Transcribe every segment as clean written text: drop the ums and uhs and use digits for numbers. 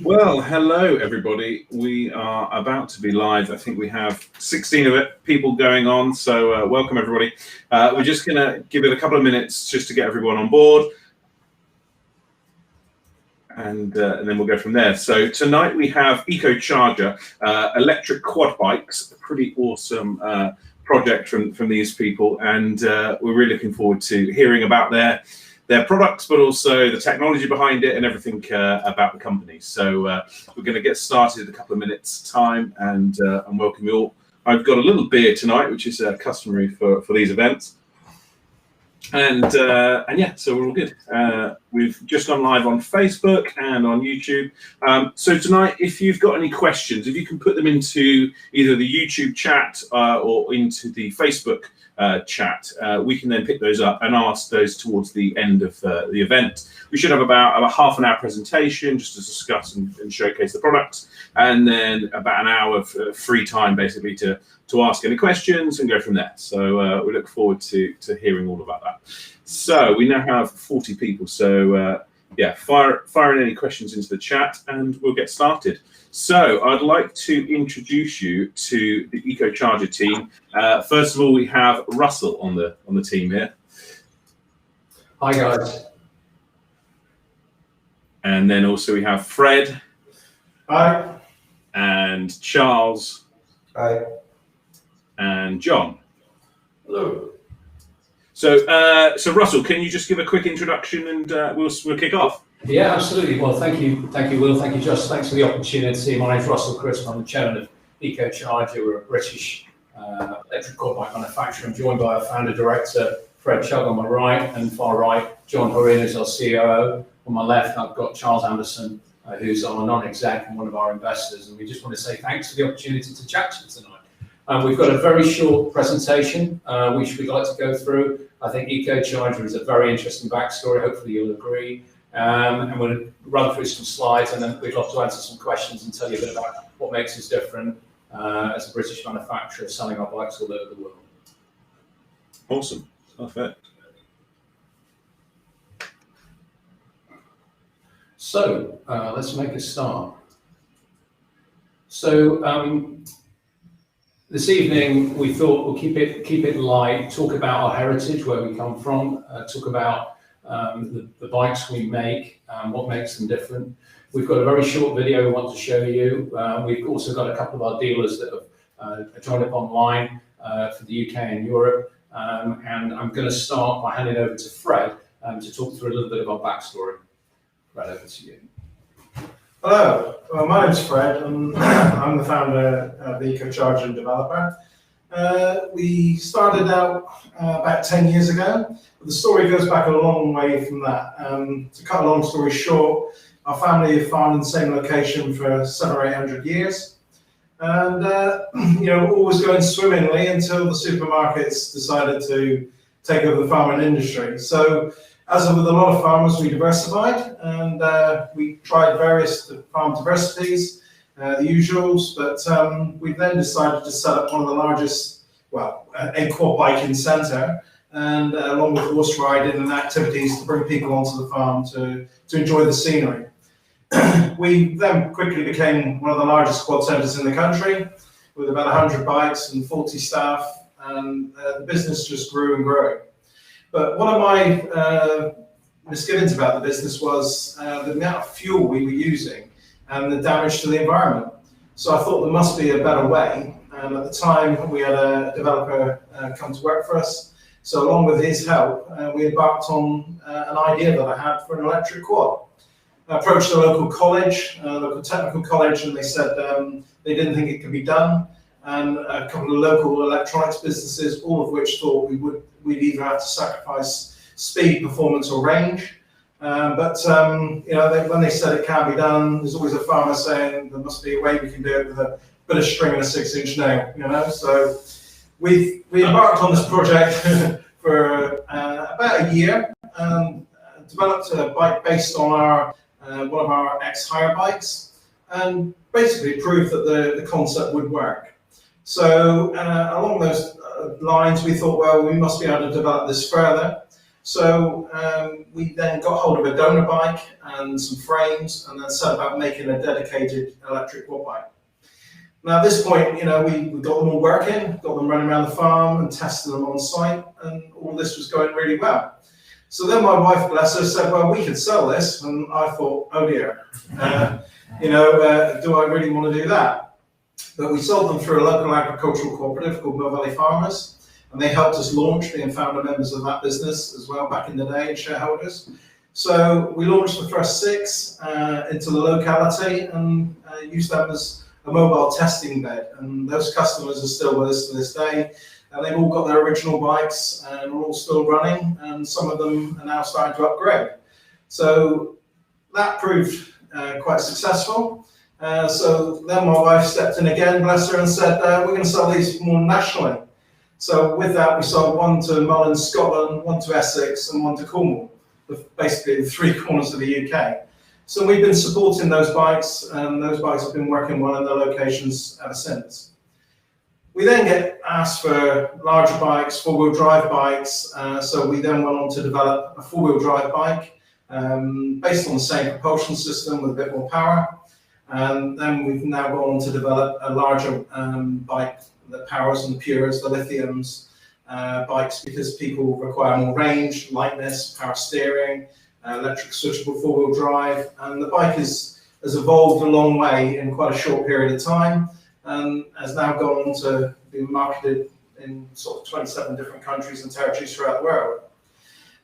Well, hello everybody. We are about to be live. I think we have 16 people going on, so welcome everybody. We're just going to give it a couple of minutes just to get everyone on board, and then we'll go from there. So tonight we have EcoCharger, electric quad bikes, a pretty awesome project from these people, and we're really looking forward to hearing about their products, but also the technology behind it and everything about the company. So we're going to get started in a couple of minutes' time, and welcome you all. I've got a little beer tonight, which is customary for these events. And yeah, so we're all good. We've just gone live on Facebook and on YouTube. So tonight, if you've got any questions, if you can put them into either the YouTube chat or into the Facebook chat, we can then pick those up and ask those towards the end of the event. We should have about a half an hour presentation just to discuss and showcase the products, and then about an hour of free time basically to ask any questions and go from there. So we look forward to hearing all about that. So we now have 40 people. So yeah, fire in any questions into the chat and we'll get started. So I'd like to introduce you to the EcoCharger team. First of all, we have Russell on the team here. Hi guys. And then also we have Fred. Hi. And Charles. Hi. And John. Hello. So Russell, can you just give a quick introduction and we'll kick off? Yeah, absolutely. Well, thank you, Will. Thank you, Josh. Thanks for the opportunity. My name's Russell Crisp. I'm the chairman of EcoCharger. We're a British electric quad bike manufacturer. I'm joined by our founder director, Fred Chugg, on my right, and far right, John Horin, who's our COO. On my left, I've got Charles Anderson, who's our non-exec and one of our investors. And we just want to say thanks for the opportunity to chat to you tonight. We've got a very short presentation, which we'd like to go through. I think EcoCharger is a very interesting backstory. Hopefully you'll agree. And we'll run through some slides, and then we'd love to answer some questions and tell you a bit about what makes us different as a British manufacturer selling our bikes all over the world. Awesome. Perfect. So let's make a start. So this evening we thought we'll keep it light, talk about our heritage, where we come from, talk about the bikes we make, what makes them different. We've got a very short video we want to show you. We've also got a couple of our dealers that have joined up online for the UK and Europe. And I'm going to start by handing over to Fred to talk through a little bit of our backstory. Fred, over to you. Hello. Well, my name's Fred. I'm the founder of EcoCharger and developer. We started out about 10 years ago, but the story goes back a long way from that. To cut a long story short, our family have farmed in the same location for 700 or 800 years, and all was going swimmingly until the supermarkets decided to take over the farming industry. So, as with a lot of farmers, we diversified, and we tried various farm diversities. The usuals, but we then decided to set up one of the largest, a quad biking centre, and along with horse riding and activities to bring people onto the farm to enjoy the scenery. We then quickly became one of the largest quad centres in the country, with about 100 bikes and 40 staff, and the business just grew and grew. But one of my misgivings about the business was the amount of fuel we were using and the damage to the environment. So I thought there must be a better way. And at the time, we had a developer come to work for us. So along with his help, we embarked on an idea that I had for an electric quad. I approached a local college, a local technical college, and they said they didn't think it could be done. And a couple of local electronics businesses, all of which thought we'd either have to sacrifice speed, performance, or range. But when they said it can be done, there's always a farmer saying there must be a way we can do it with a bit of string and a 6-inch nail. So we embarked on this project for about a year, developed a bike based on one of our ex-hire bikes, and basically proved that the concept would work. So along those lines, we thought, well, we must be able to develop this further. So we then got hold of a donor bike and some frames, and then set about making a dedicated electric quad bike. Now at this point, we got them all working, got them running around the farm and testing them on site, and all this was going really well. So then my wife, bless her, said, well, we could sell this. And I thought, oh dear, do I really want to do that? But we sold them through a local agricultural cooperative called Mill Valley Farmers. And they helped us launch, being founder members of that business as well back in the day, and shareholders. So we launched the first 6 into the locality and used them as a mobile testing bed. And those customers are still with us to this day. And they've all got their original bikes and are all still running, and some of them are now starting to upgrade. So that proved quite successful. So then my wife stepped in again, bless her, and said, we're going to sell these more nationally. So with that, we sold one to Mullins, Scotland, one to Essex, and one to Cornwall, basically the 3 corners of the UK. So we've been supporting those bikes, and those bikes have been working well in their locations ever since. We then get asked for larger bikes, 4-wheel drive bikes, so we then went on to develop a 4-wheel drive bike based on the same propulsion system with a bit more power. And then we've now gone on to develop a larger bike that powers and pures the lithiums bikes, because people require more range, lightness, power steering, electric switchable 4-wheel drive, and the bike has evolved a long way in quite a short period of time, and has now gone on to be marketed in sort of 27 different countries and territories throughout the world.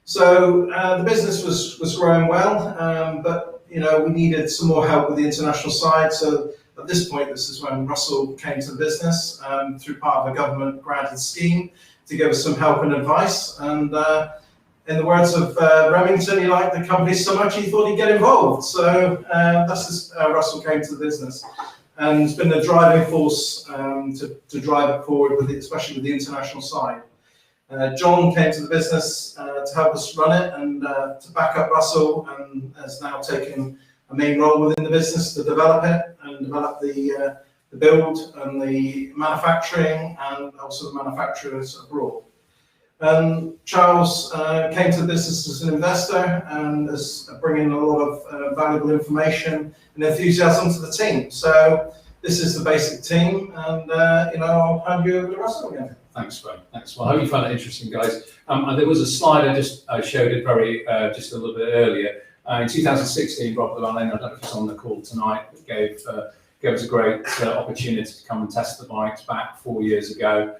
So the business was growing well, but we needed some more help with the international side. So at this point, this is when Russell came to the business through part of a government granted scheme to give us some help and advice. And in the words of Remington, he liked the company so much he thought he'd get involved. So that's how Russell came to the business. And it's been the driving force to drive it forward, especially with the international side. John came to the business to help us run it and to back up Russell, and has now taken a main role within the business to develop it and develop the build and the manufacturing, and also the manufacturers abroad. Charles came to the business as an investor and is bringing a lot of valuable information and enthusiasm to the team. So this is the basic team, and I'll hand you over to Russell again. Thanks, Greg. Thanks. Well, I hope you find it interesting, guys. And there was a slide I just showed it just a little bit earlier. In 2016, Rob Llewellyn, I don't know if he's on the call tonight, but gave us a great opportunity to come and test the bikes back 4 years ago.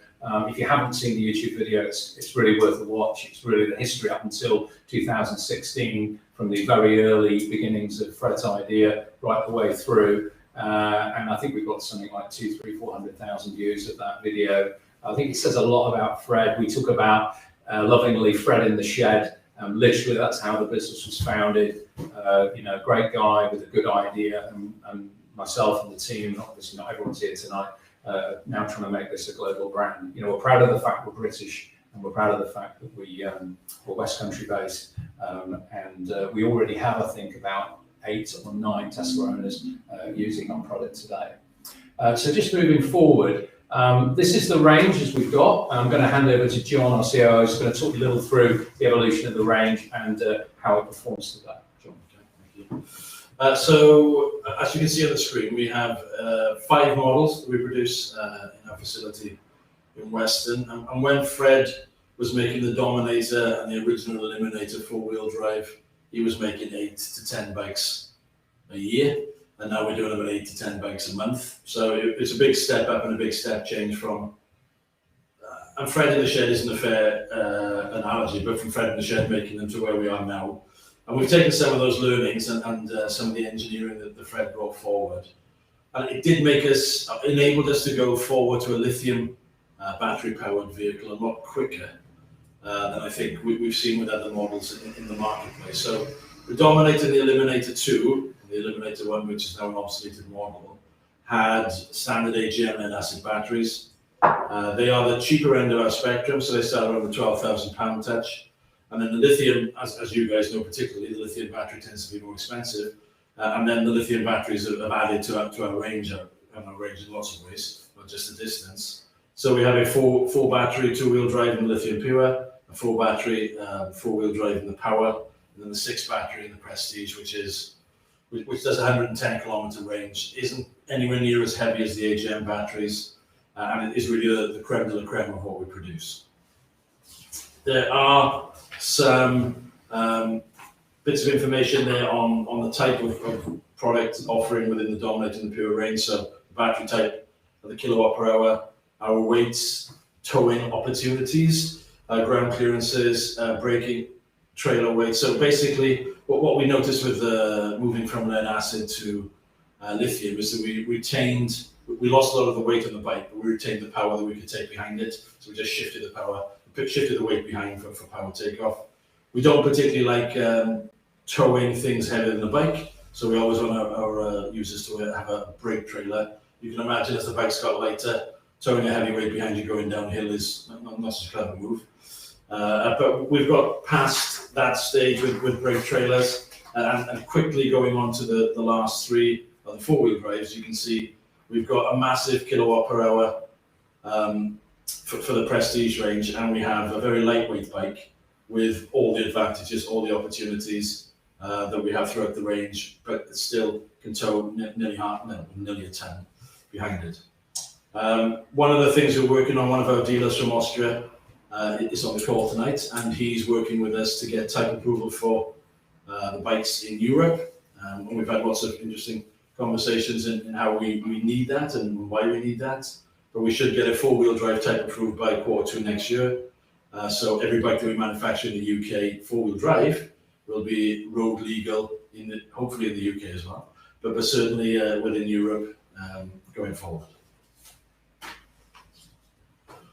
If you haven't seen the YouTube video, it's really worth a watch. It's really the history up until 2016, from the very early beginnings of Fred's idea right the way through. And I think we've got something like 400,000 views of that video. I think it says a lot about Fred. We talk about lovingly Fred in the shed. Literally, that's how the business was founded. Great guy with a good idea, and myself and the team, obviously not everyone's here tonight, now trying to make this a global brand. We're proud of the fact we're British, and we're proud of the fact that we're West Country based, and we already have, I think, about 8 or 9 Tesla owners using our product today. So just moving forward, this is the range as we've got. I'm going to hand over to John, our COO, who's going to talk a little through the evolution of the range and how it performs today. John. Thank you. So as you can see on the screen, we have 5 models that we produce in our facility in Weston. And when Fred was making the Dominator and the original Eliminator 4-wheel drive, he was making 8 to 10 bikes a year. And now we're doing about 8 to 10 bikes a month. So it's a big step up and a big step change from, and Fred in the shed isn't a fair analogy, but from Fred in the shed making them to where we are now. And we've taken some of those learnings and some of the engineering that Fred brought forward. And it did enabled us to go forward to a lithium battery powered vehicle a lot quicker than I think we've seen with other models in the marketplace. So the Dominator, the Eliminator 2, the Eliminator 1, which is now an obsoleted model, had standard AGM and acid batteries. They are the cheaper end of our spectrum, so they start around the £12,000 touch. And then the lithium, as you guys know particularly, the lithium battery tends to be more expensive. And then the lithium batteries have added to our range, and our range in lots of ways, not just the distance. So we have a 4 battery 2-wheel drive in lithium pure, a a 4 battery, 4-wheel drive in the Power, and then the 6 battery in the Prestige, which does 110 kilometer range, isn't anywhere near as heavy as the AGM batteries, and it is really the creme de la creme of what we produce. There are some bits of information there on the type of product offering within the Dominate and the Pure range. So battery type, the kilowatt per hour, our weights, towing opportunities, ground clearances, braking, trailer weight. So basically, what we noticed with moving from lead acid to lithium is that we lost a lot of the weight on the bike, but we retained the power that we could take behind it. So we just shifted the weight behind for power takeoff. We don't particularly like towing things heavier than the bike, so we always want our users to have a brake trailer. You can imagine as the bike's got lighter, towing a heavy weight behind you going downhill is not such a clever move. But we've got past that stage with brake trailers, and quickly going on to the last 3 of the 4-wheel drives. You can see we've got a massive kilowatt per hour for the Prestige range, and we have a very lightweight bike with all the advantages, all the opportunities that we have throughout the range, but it still can tow nearly a ton behind it. One of the things we're working on, one of our dealers from Austria is on the call tonight, and he's working with us to get type approval for the bikes in Europe. And we've had lots of interesting conversations in how we need that and why we need that. But we should get a 4-wheel drive type approved by Q2 next year. So every bike that we manufacture in the UK 4-wheel drive will be road legal, hopefully in the UK as well, but certainly within Europe going forward.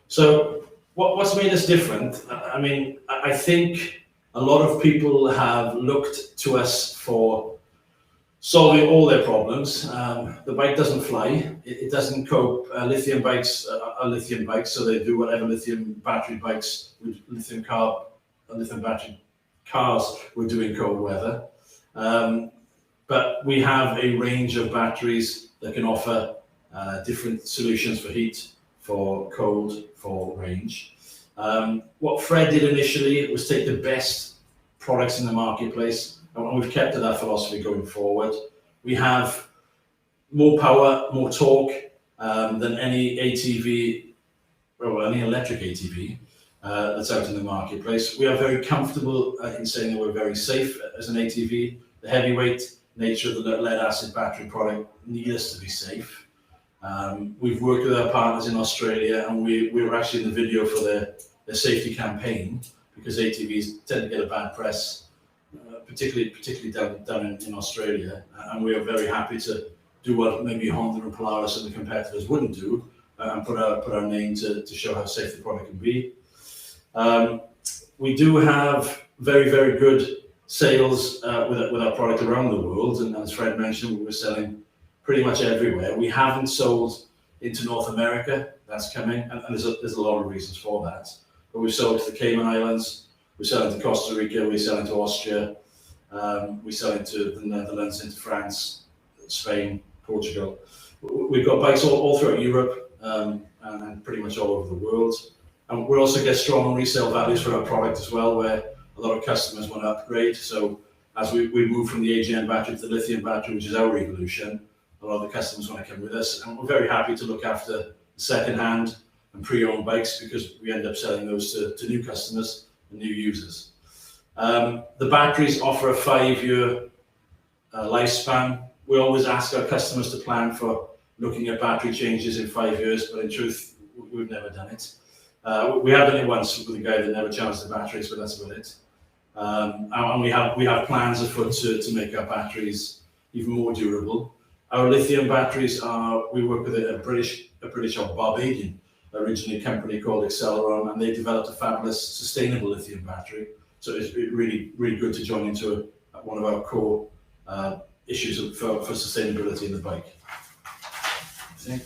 So what's made us different? I mean, I think a lot of people have looked to us for solving all their problems. The bike doesn't fly, it doesn't cope. Lithium bikes are lithium bikes, so they do whatever lithium battery bikes, lithium battery cars would do in cold weather. But we have a range of batteries that can offer different solutions for heat, for cold, for range. What Fred did initially was take the best products in the marketplace, and we've kept to that philosophy going forward. We have more power, more torque than any ATV, or any electric ATV that's out in the marketplace. We are very comfortable in saying that we're very safe as an ATV. The heavyweight nature of the lead acid battery product need us to be safe. We've worked with our partners in Australia, and we were actually in the video for their safety campaign, because ATVs tend to get a bad press, particularly down in Australia, and we are very happy to do what maybe Honda and Polaris and the competitors wouldn't do, and put our name to show how safe the product can be. We do have very, very good sales with our product around the world, and as Fred mentioned, we're selling pretty much everywhere. We haven't sold into North America. That's coming, and there's a lot of reasons for that. But we've sold to the Cayman Islands, we're selling to Costa Rica, we're selling to Austria, we're selling to the Netherlands, into France, Spain, Portugal. We've got bikes all throughout Europe, and pretty much all over the world. And we also get strong resale values for our product as well, where a lot of customers want to upgrade. So as we move from the AGM battery to the lithium battery, which is our evolution, a lot of the customers want to come with us. And we're very happy to look after second-hand and pre-owned bikes, because we end up selling those to new customers and new users. The batteries offer a 5-year lifespan. We always ask our customers to plan for looking at battery changes in 5 years, but in truth, we've never done it. We have done it once with a guy that never charged the batteries, but that's about it. And we have plans afoot to make our batteries even more durable. Our lithium batteries we work with a British or Barbadian, originally a company called Acceleron, and they developed a fabulous sustainable lithium battery. So it's really, really good to join into one of our core issues for sustainability in the bike. I think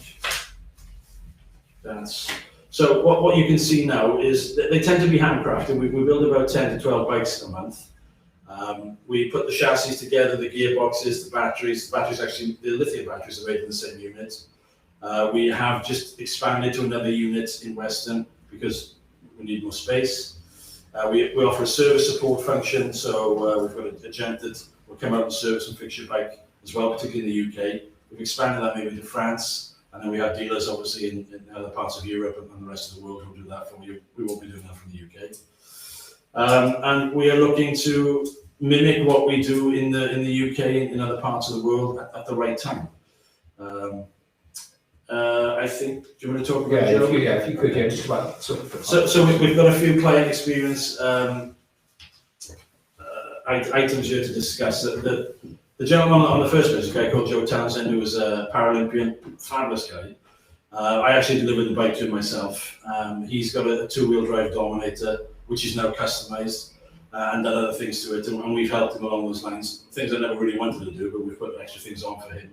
that's... So what you can see now is that they tend to be handcrafted. We build about 10 to 12 bikes a month. We put the chassis together, the gearboxes, the batteries. Actually, the lithium batteries are made in the same unit. We have just expanded to another unit in Weston because we need more space. We offer a service support function, so we've got a gent that will come out and service and fix your bike as well, particularly in the UK. We've expanded that maybe to France, and then we have dealers obviously in other parts of Europe and the rest of the world who do that for you. We won't be doing that from the UK. And we are looking to mimic what we do in the UK and in other parts of the world at the right time. I think, do you want to talk about Joe? If you could, just about sort of. So we've got a few client experience items here to discuss. The gentleman on the first page, a guy called Joe Townsend, who was a Paralympian, fabulous guy. I actually delivered the bike to him myself. He's got a two-wheel drive Dominator, which is now customized and done other things to it, and we've helped him along those lines. Things I never really wanted to do, but we've put extra things on for him.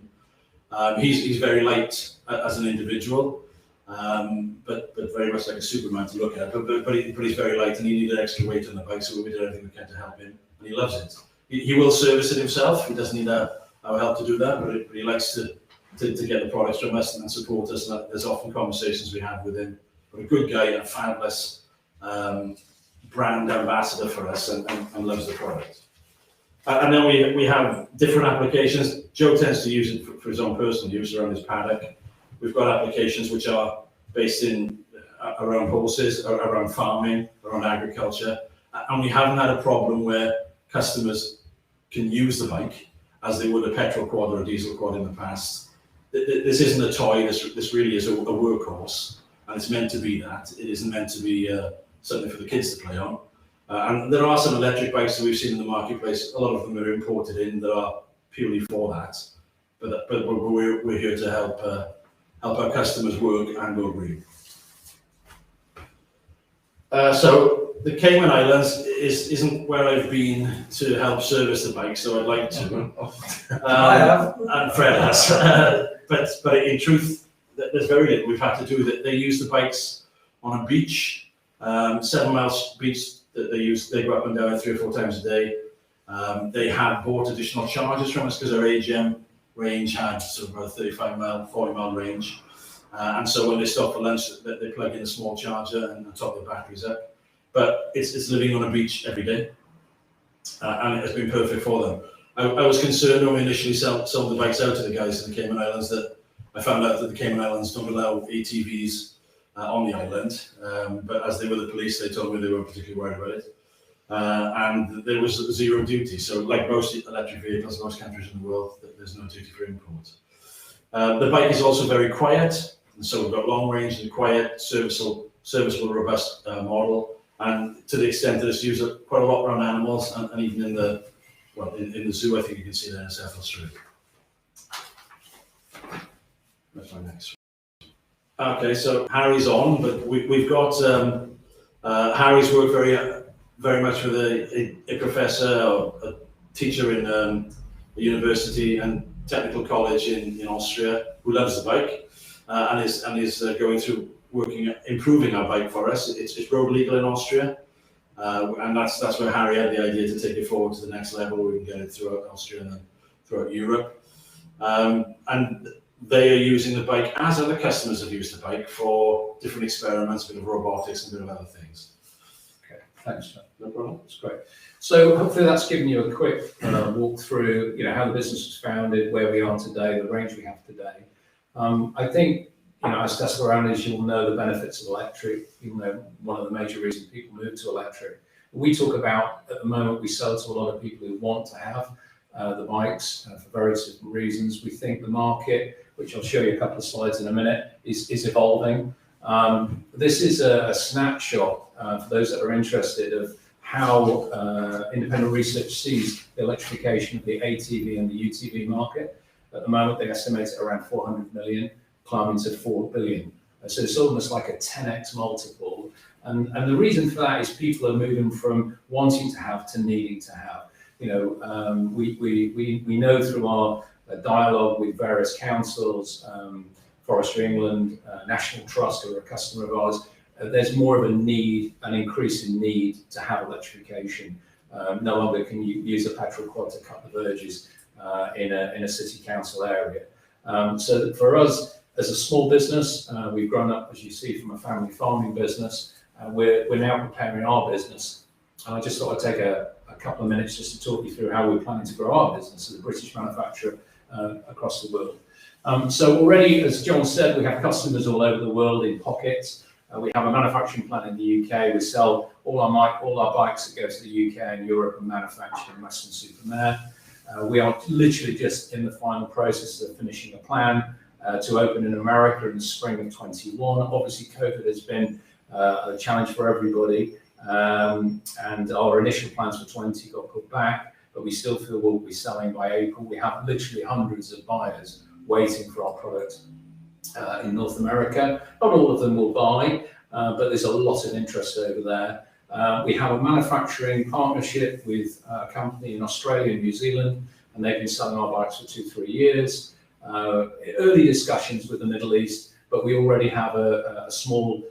He's very light as an individual, but very much like a Superman to look at. But he's very light, and he needed extra weight on the bike, so we did everything we can to help him, and he loves it. He will service it himself. He doesn't need our help to do that, but he likes to get the products from us and support us. And there's often conversations we have with him. But a good guy, a fabulous brand ambassador for us, and loves the product. And then we have different applications. Joe tends to use it for his own personal use around his paddock. We've got applications which are based around horses, around farming, around agriculture, and we haven't had a problem where customers can use the bike as they would a petrol quad or a diesel quad in the past. This isn't a toy. This really is a workhorse, and it's meant to be that. It isn't meant to be something for the kids to play on. And there are some electric bikes that we've seen in the marketplace. A lot of them are imported in that are purely for that. But we're here to help our customers work and go green. So the Cayman Islands isn't where I've been to help service the bike, so I'd like to. I have. And Fred has. But in truth, there's very little we've had to do. That they use the bikes on a beach, 7 miles beach that they use. They go up and down 3 or 4 times a day. They had bought additional charges from us because our AGM range had sort of about 35 mile, 40 mile range. And so when they stop for lunch, they plug in a small charger and top their batteries up. But it's living on a beach every day, and it has been perfect for them. I was concerned when we initially sold the bikes out to the guys in the Cayman Islands that I found out that the Cayman Islands don't allow ATVs on the island, but as they were the police, they told me they weren't particularly worried about it. And there was zero duty, so like most electric vehicles, most countries in the world, there's no duty for import. The bike is also very quiet, and so we've got long range and quiet, serviceable, robust model. And to the extent that it's used quite a lot around animals, and even in the zoo, I think you can see that in South Australia. That's my next one. Okay, so Harry's on, but we've got Harry's worked very much with a professor or a teacher in a university and technical college in Austria who loves the bike and is going through improving our bike for us. It's road legal in Austria, and that's where Harry had the idea to take it forward to the next level. We can get it throughout Austria and then throughout Europe. And they are using the bike, as other customers have used the bike, for different experiments, a bit of robotics and a bit of other things. Okay, thanks, John. No problem. That's great. So hopefully that's given you a quick walk through, how the business was founded, where we are today, the range we have today. I think, as Tesla owners, you'll know the benefits of electric. You'll know one of the major reasons people move to electric. We talk about, at the moment, we sell to a lot of people who want to have the bikes for various different reasons. We think the market, which I'll show you a couple of slides in a minute, is evolving. This is a snapshot for those that are interested of how independent research sees the electrification of the ATV and the UTV market. At the moment, they estimate it around 400 million. Climbing to 4 billion. So it's almost like a 10x multiple. And the reason for that is people are moving from wanting to have to needing to have. We know through our dialogue with various councils, Forestry England, National Trust, who are a customer of ours, there's more of a need, an increasing need to have electrification. No longer can you use a petrol quad to cut the verges in a city council area. So for us, as a small business, we've grown up, as you see, from a family farming business. We're now preparing our business And I just thought I'd take a couple of minutes just to talk you through how we're planning to grow our business as a British manufacturer across the world. So already, as John said, we have customers all over the world in pockets. We have a manufacturing plant in the UK. We sell all our bikes that go to the UK and Europe and manufactured in Weston-super-Mare. We are literally just in the final process of finishing a plan to open in America in the spring of 21. Obviously, COVID has been a challenge for everybody, and our initial plans for 20 got put back, but we still feel we'll be selling by April. We have literally hundreds of buyers waiting for our product in North America. Not all of them will buy, but there's a lot of interest over there. We have a manufacturing partnership with a company in Australia and New Zealand, and they've been selling our bikes for 2-3 years. Early discussions with the Middle East, but we already have a small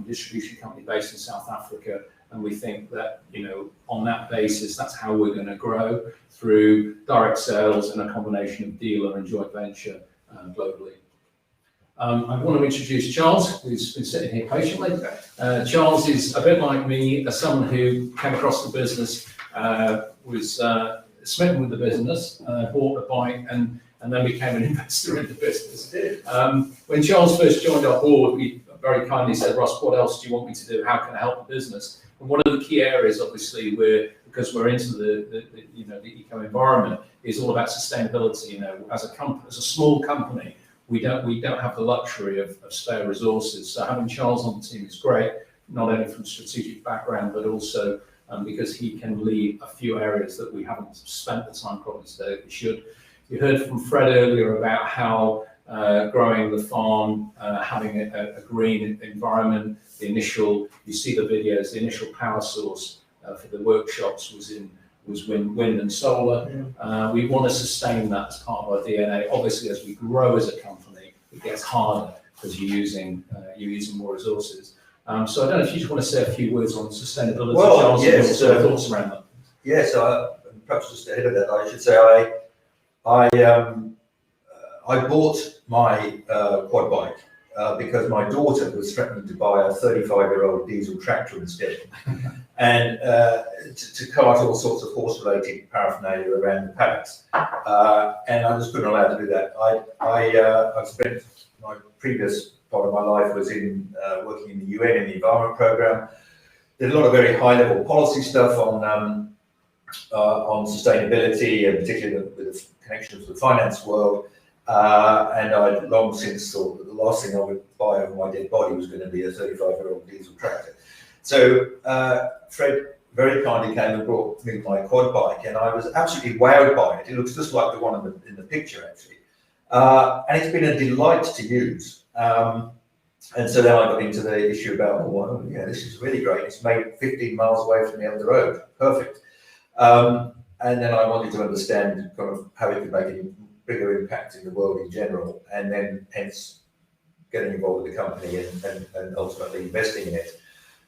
distribution company based in South Africa, and we think that, on that basis, that's how we're going to grow, through direct sales and a combination of dealer and joint venture globally. I want to introduce Charles, who's been sitting here patiently. Charles is a bit like me, as someone who came across the business, was smitten with the business, bought a bike, and then became an investor in the business. When Charles first joined our board, he very kindly said, "Ross, what else do you want me to do? How can I help the business?" And one of the key areas, obviously, because we're into the eco environment, is all about sustainability. As a small company, we don't have the luxury of spare resources. So having Charles on the team is great, not only from a strategic background, but also because he can lead a few areas that we haven't spent the time probably today that we should. You heard from Fred earlier about how growing the farm, having a green environment, you see the videos, the initial power source for the workshops was wind and solar. We want to sustain that as part of our DNA. Obviously, as we grow as a company, it gets harder because you're using more resources. So I don't know if you just want to say a few words on sustainability, Charles, yes, and also thoughts around that. Yes, perhaps just ahead of that, I should say I bought my quad bike because my daughter was threatening to buy a 35-year-old diesel tractor instead, and to cart all sorts of horse-related paraphernalia around the paddocks. And I just couldn't allow to do that. I spent my previous part of my life was in working in the UN in the environment program. Did a lot of very high-level policy stuff on sustainability, and particularly with the connection to the finance world. And I'd long since thought that the last thing I would buy over my dead body was going to be a 35-year-old diesel tractor. So Fred very kindly came and brought me my quad bike, and I was absolutely wowed by it. It looks just like the one in the picture, actually. And it's been a delight to use. And so then I got into the issue about, this is really great. It's made 15 miles away from the end of the road. Perfect. And then I wanted to understand kind of how it could make a bigger impact in the world in general, and then hence getting involved with the company and ultimately investing in it.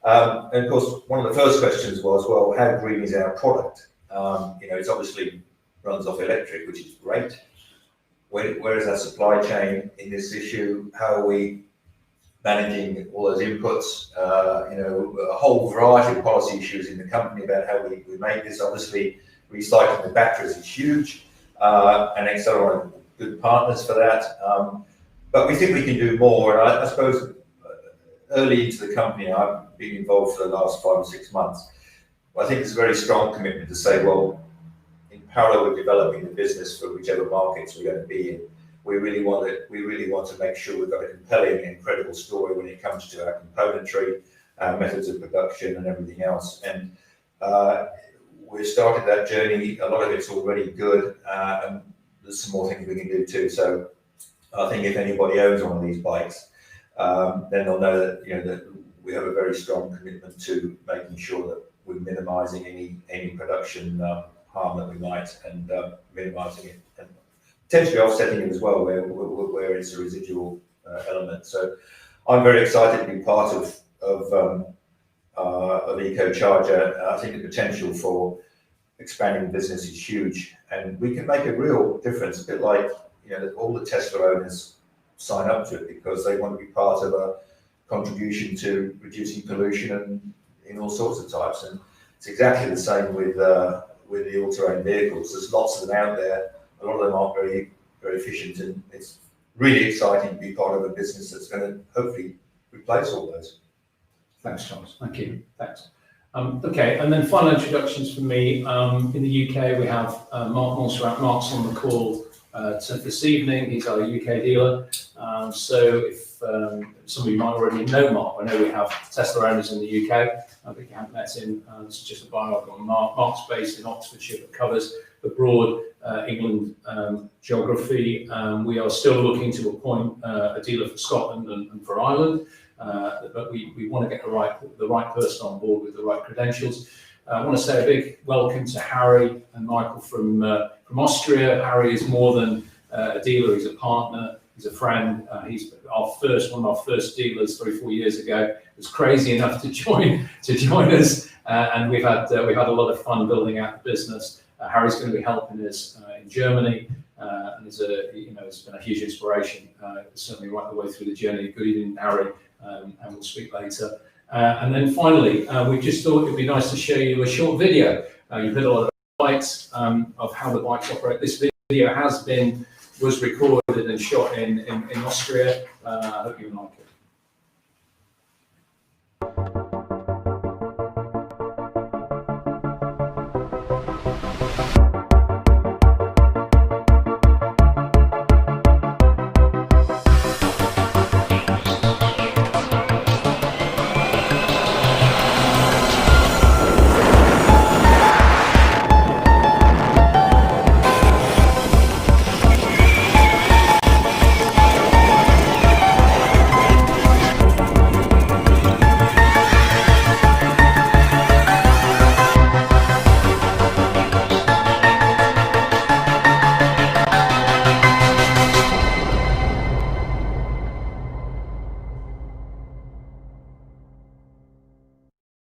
And of course, one of the first questions was, well, how green is our product? It obviously runs off electric, which is great. Where is our supply chain in this issue? How are we managing all those inputs? A whole variety of policy issues in the company about how we make this. Obviously, recycling the batteries is huge, and Excel are good partners for that. But we think we can do more. And I suppose early into the company, I've been involved for the last 5 or 6 months. I think there's a very strong commitment to say, well, in parallel with developing the business for whichever markets we're going to be in, we really want to make sure we've got a compelling and credible story when it comes to our componentry, our methods of production, and everything else. And we've started that journey. A lot of it's already good, and there's some more things we can do too. So I think if anybody owns one of these bikes, then they'll know that that we have a very strong commitment to making sure that we're minimising any production harm that we might, and minimising it and potentially offsetting it as well where it's a residual element. So I'm very excited to be part of EcoCharger. I think the potential for expanding the business is huge, and we can make a real difference. A bit like all the Tesla owners sign up to it because they want to be part of a contribution to reducing pollution and in all sorts of types. And It's exactly the same with the all-terrain vehicles. There's lots of them out there. A lot of them aren't very, very efficient, and it's really exciting to be part of a business that's going to hopefully replace all those. Thanks, Charles. Thank you. Thanks. Okay, and then final introductions from me. In the UK, we have Mark Monserrat. Mark's on the call this evening. He's our UK dealer. So if some of you might already know Mark, I know we have Tesla owners in the UK, but you haven't met him. This is just a bio on Mark. Mark's based in Oxfordshire, but covers the broad England geography. We are still looking to appoint a dealer for Scotland and for Ireland. But we want to get the right person on board with the right credentials. I want to say a big welcome to Harry and Michael from Austria. Harry is more than a dealer; he's a partner, he's a friend. He's one of our first dealers 3-4 years ago. Was crazy enough to join us, and we've had a lot of fun building out the business. Harry's going to be helping us in Germany, and it's been a huge inspiration. Certainly right the way through the journey. Good evening, Harry. And we'll speak later. And then finally, we just thought it'd be nice to show you a short video. You've heard a lot of bikes, of how the bikes operate. This video was recorded and shot in Austria. I hope you like it.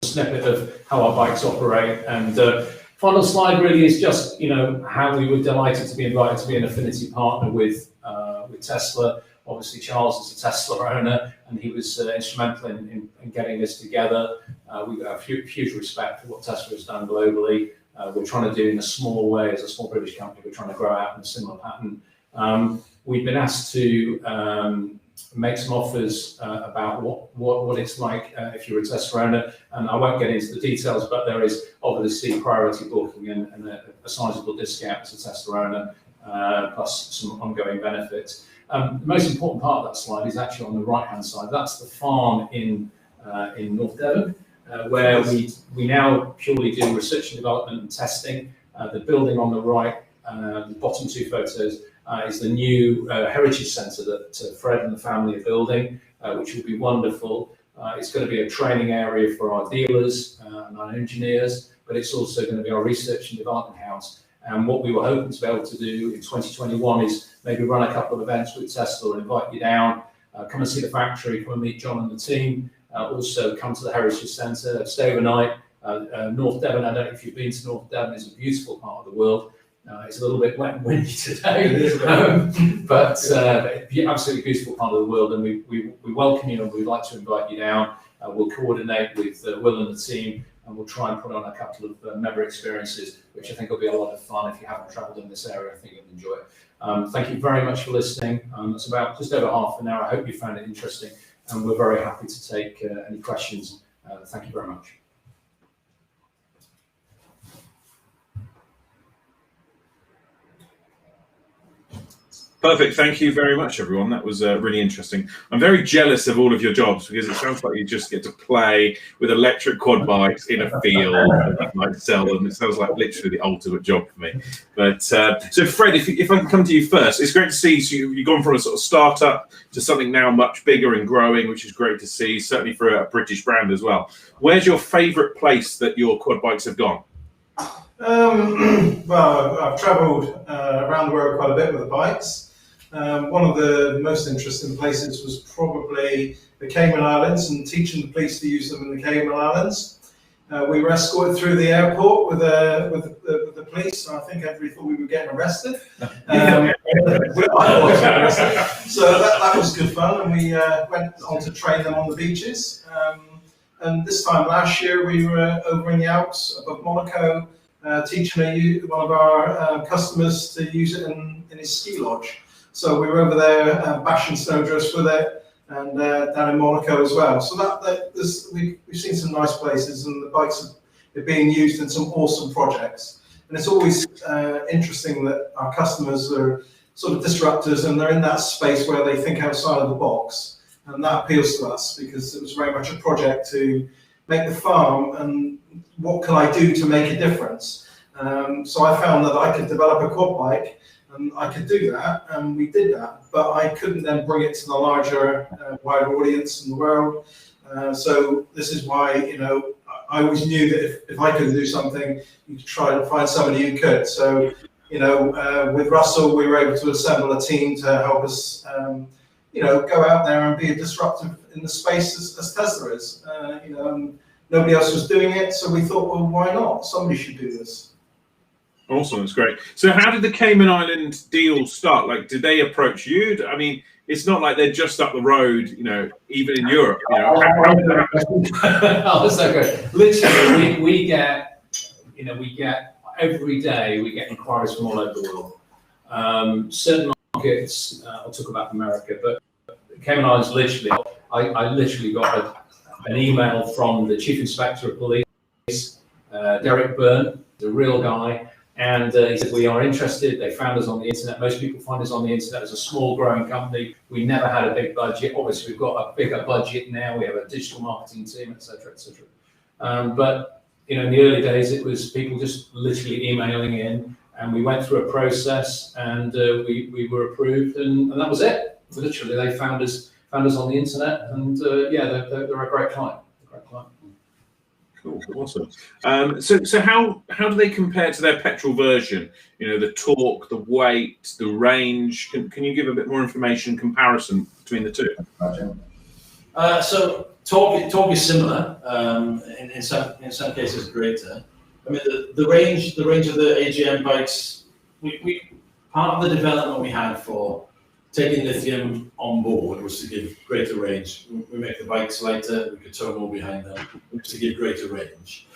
Snippet of how our bikes operate, and final slide really is just how we were delighted to be invited to be an affinity partner with Tesla. Obviously, Charles is a Tesla owner, and he was instrumental in getting this together. We've got a huge respect for what Tesla has done globally. We're trying to do in a small way as a small British company. We're trying to grow out in a similar pattern. We've been asked to make some offers about what it's like if you're a Tesla owner, and I won't get into the details, but there is obviously priority booking and a sizable discount as a Tesla owner, plus some ongoing benefits. The most important part of that slide is actually on the right-hand side. That's the farm in North Devon, where we now purely do research and development and testing. The building on the right, the bottom two photos, is the new heritage centre that Fred and the family are building, which will be wonderful. It's going to be a training area for our dealers and our engineers, but it's also going to be our research and development house. And what we were hoping to be able to do in 2021 is maybe run a couple of events with Tesla and invite you down, come and see the factory, come and meet John and the team, also come to the heritage centre, stay overnight. North Devon, I don't know if you've been to North Devon, is a beautiful part of the world. It's a little bit wet and windy today, but absolutely beautiful part of the world, and we welcome you, and we'd like to invite you down. We'll coordinate with Will and the team, and we'll try and put on a couple of member experiences, which I think will be a lot of fun. If you haven't travelled in this area, I think you'll enjoy it. Thank you very much for listening. It's about just over half an hour. I hope you found it interesting, and we're very happy to take any questions. Thank you very much. Perfect. Thank you very much, everyone. That was really interesting. I'm very jealous of all of your jobs because it sounds like you just get to play with electric quad bikes in a field and like sell them. It sounds like literally the ultimate job for me. But so, Fred, if I can come to you first, it's great to see you've gone from a sort of startup to something now much bigger and growing, which is great to see, certainly for a British brand as well. Where's your favourite place that your quad bikes have gone? Well, I've travelled around the world quite a bit with the bikes. One of the most interesting places was probably the Cayman Islands, and teaching the police to use them in the Cayman Islands. We were escorted through the airport with the police, and I think everybody thought we were getting arrested. So that was good fun, and we went on to train them on the beaches. And this time last year, we were over in the Alps above Monaco, teaching one of our customers to use it in his ski lodge. So we were over there bashing snowdrifts with it, and down in Monaco as well. So we've seen some nice places, and the bikes are being used in some awesome projects. And it's always interesting that our customers are sort of disruptors, and they're in that space where they think outside of the box. And that appeals to us because it was very much a project to make the farm and what can I do to make a difference. So I found that I could develop a quad bike, and I could do that, and we did that. But I couldn't then bring it to the larger, wider audience in the world. So this is why, I always knew that if I could do something, you could try to find somebody who could. So, with Russell, we were able to assemble a team to help us, go out there and be a disruptive in the space as Tesla is. And nobody else was doing it, so we thought, well, why not? Somebody should do this. Awesome, that's great. So how did the Cayman Island deal start? Like, did they approach you? I mean, it's not like they're just up the road, even in Europe. Oh, that's so good. Literally, we get every day, we get inquiries from all over the world. Certain markets, I'll talk about America, but Cayman Islands, literally, I literally got an email from the Chief Inspector of Police, Derek Byrne, the real guy, and he said, we are interested. They found us on the internet. Most people find us on the internet as a small growing company. We never had a big budget. Obviously, we've got a bigger budget now. We have a digital marketing team, etc., etc. But in the early days, it was people just literally emailing in, and we went through a process, and we were approved, and that was it. Literally, they found us on the internet, and they're a great client. Cool, awesome. So how do they compare to their petrol version? The torque, the weight, the range. Can you give a bit more information comparison between the two? So torque is similar. In some cases greater. I mean the range of the AGM bikes. We part of the development we had for taking lithium on board was to give greater range. We make the bikes lighter, we could tow more behind them, to give greater range.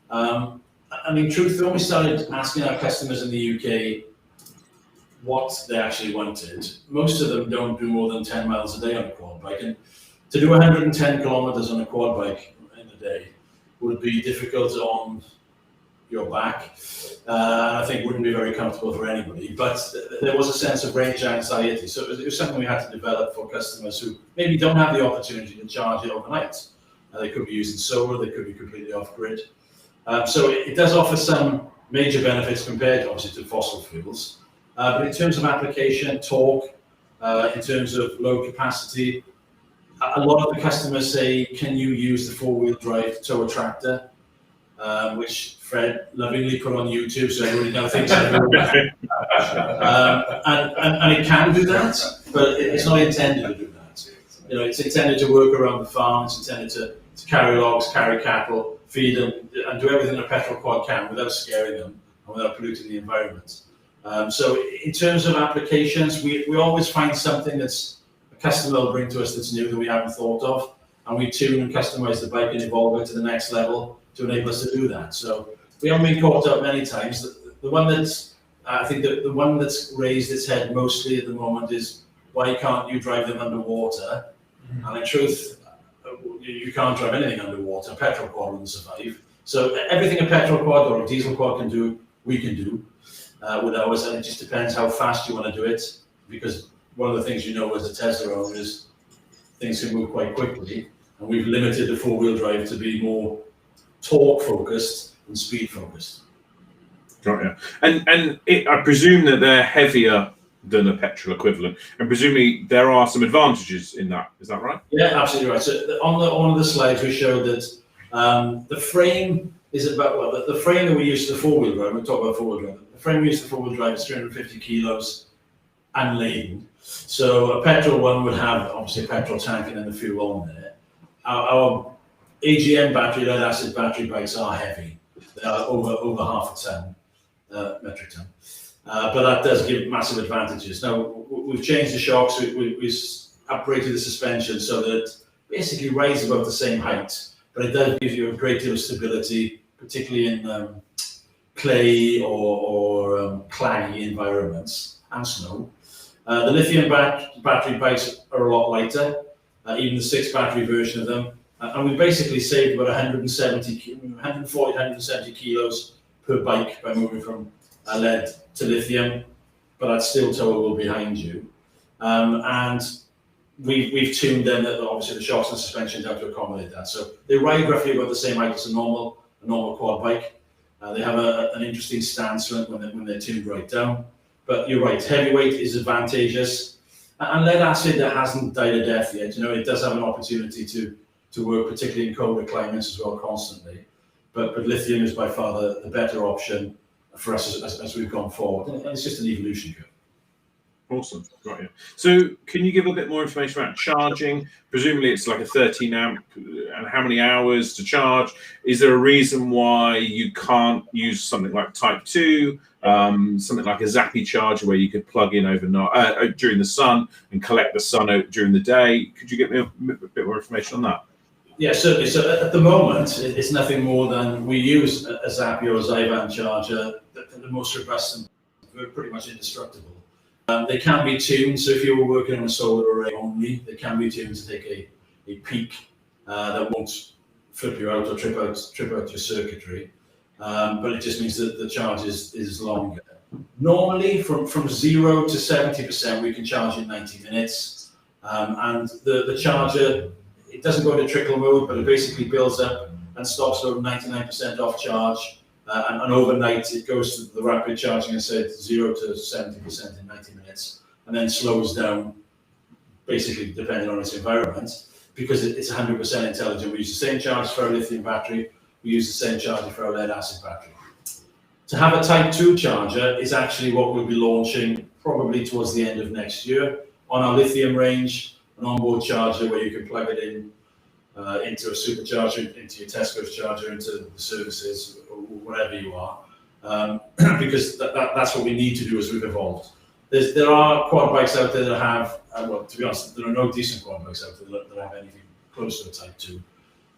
Truth, when we started asking our customers in the UK what they actually wanted, most of them don't do more than 10 miles a day on a quad bike. And to do 110 kilometers on a quad bike in a day would be difficult on your back. I think wouldn't be very comfortable for anybody, but there was a sense of range anxiety. So it was something we had to develop for customers who maybe don't have the opportunity to charge it overnight. They could be using solar, they could be completely off-grid. So it does offer some major benefits compared, obviously, to fossil fuels. But in terms of application, torque, in terms of load capacity, a lot of the customers say, can you use the four-wheel drive to tow a tractor? Which Fred lovingly put on YouTube, so everybody now thinks I know that. And it can do that, but it's not intended to do that. It's intended to work around the farm. It's intended to carry logs, carry cattle, feed them, and do everything a petrol quad can without scaring them and without polluting the environment. So in terms of applications, we always find something that's a customer will bring to us that's new that we haven't thought of, and we tune and customize the bike and evolve it to the next level to enable us to do that. So we haven't been caught up many times. The one that's, I think the one that's raised its head mostly at the moment is, why can't you drive them underwater? And in truth, you can't drive anything underwater. A petrol quad wouldn't survive. So everything a petrol quad or a diesel quad can do, we can do with ours, and it just depends how fast you want to do it, because one of the things as a Tesla owner is things can move quite quickly, and we've limited the four-wheel drive to be more torque focused and speed focused. Right, yeah. And I presume that they're heavier than a petrol equivalent, and presumably there are some advantages in that. Is that right? Yeah, absolutely right. So on one of the slides we showed that the frame is about the frame that we use for the four-wheel drive. We'll talk about four-wheel drive. The frame we use for four-wheel drive is 350 kilos unladen. So a petrol one would have obviously a petrol tank and then the fuel on there. Our AGM battery, lead acid battery bikes are heavy. They are over half a ton, metric ton. But that does give massive advantages. Now, we've changed the shocks, we've upgraded the suspension so that it basically rides about the same height, but it does give you a great deal of stability, particularly in clay or claggy environments and snow. The lithium battery bikes are a lot lighter, even the 6 battery version of them. And we basically saved about 140, 170 kilos per bike by moving from lead to lithium, but that's still towable behind you. And we've tuned them, obviously the shocks and suspension down to accommodate that. So they ride roughly about the same height as a normal quad bike. They have an interesting stance when they're tuned right down. But you're right, heavyweight is advantageous. And lead acid hasn't died a death yet. You know, it does have an opportunity to work, particularly in colder climates as well, constantly. But lithium is by far the better option for us as we've gone forward. And it's just an evolution curve. Awesome, got you. So can you give a bit more information about charging? Presumably it's like a 13 amp, and how many hours to charge? Is there a reason why you can't use something like Type 2, something like a Zappy charger where you could plug in overnight during the sun and collect the sun out during the day? Could you give me a bit more information on that? Yeah, certainly. So at the moment, it's nothing more than we use a Zappy or a Zyvan charger, the most robust and pretty much indestructible. They can be tuned, so if you were working on a solar array only, they can be tuned to take a peak that won't flip you out or trip out your circuitry. But it just means that the charge is longer. Normally, from 0 to 70%, we can charge in 90 minutes. And the charger, it doesn't go into trickle mode, but it basically builds up and stops at 99% off charge. And overnight, it goes to the rapid charging and said 0 to 70% in 90 minutes, and then slows down, basically depending on its environment, because it's 100% intelligent. We use the same charge for our lithium battery, we use the same charger for our lead acid battery. To have a Type 2 charger is actually what we'll be launching probably towards the end of next year on our lithium range, an onboard charger where you can plug it in into a supercharger, into your Tesco's charger, into the services, or whatever you are, because that's what we need to do as we've evolved. There are quad bikes out there that have, well, to be honest, there are no decent quad bikes out there that have anything close to a Type 2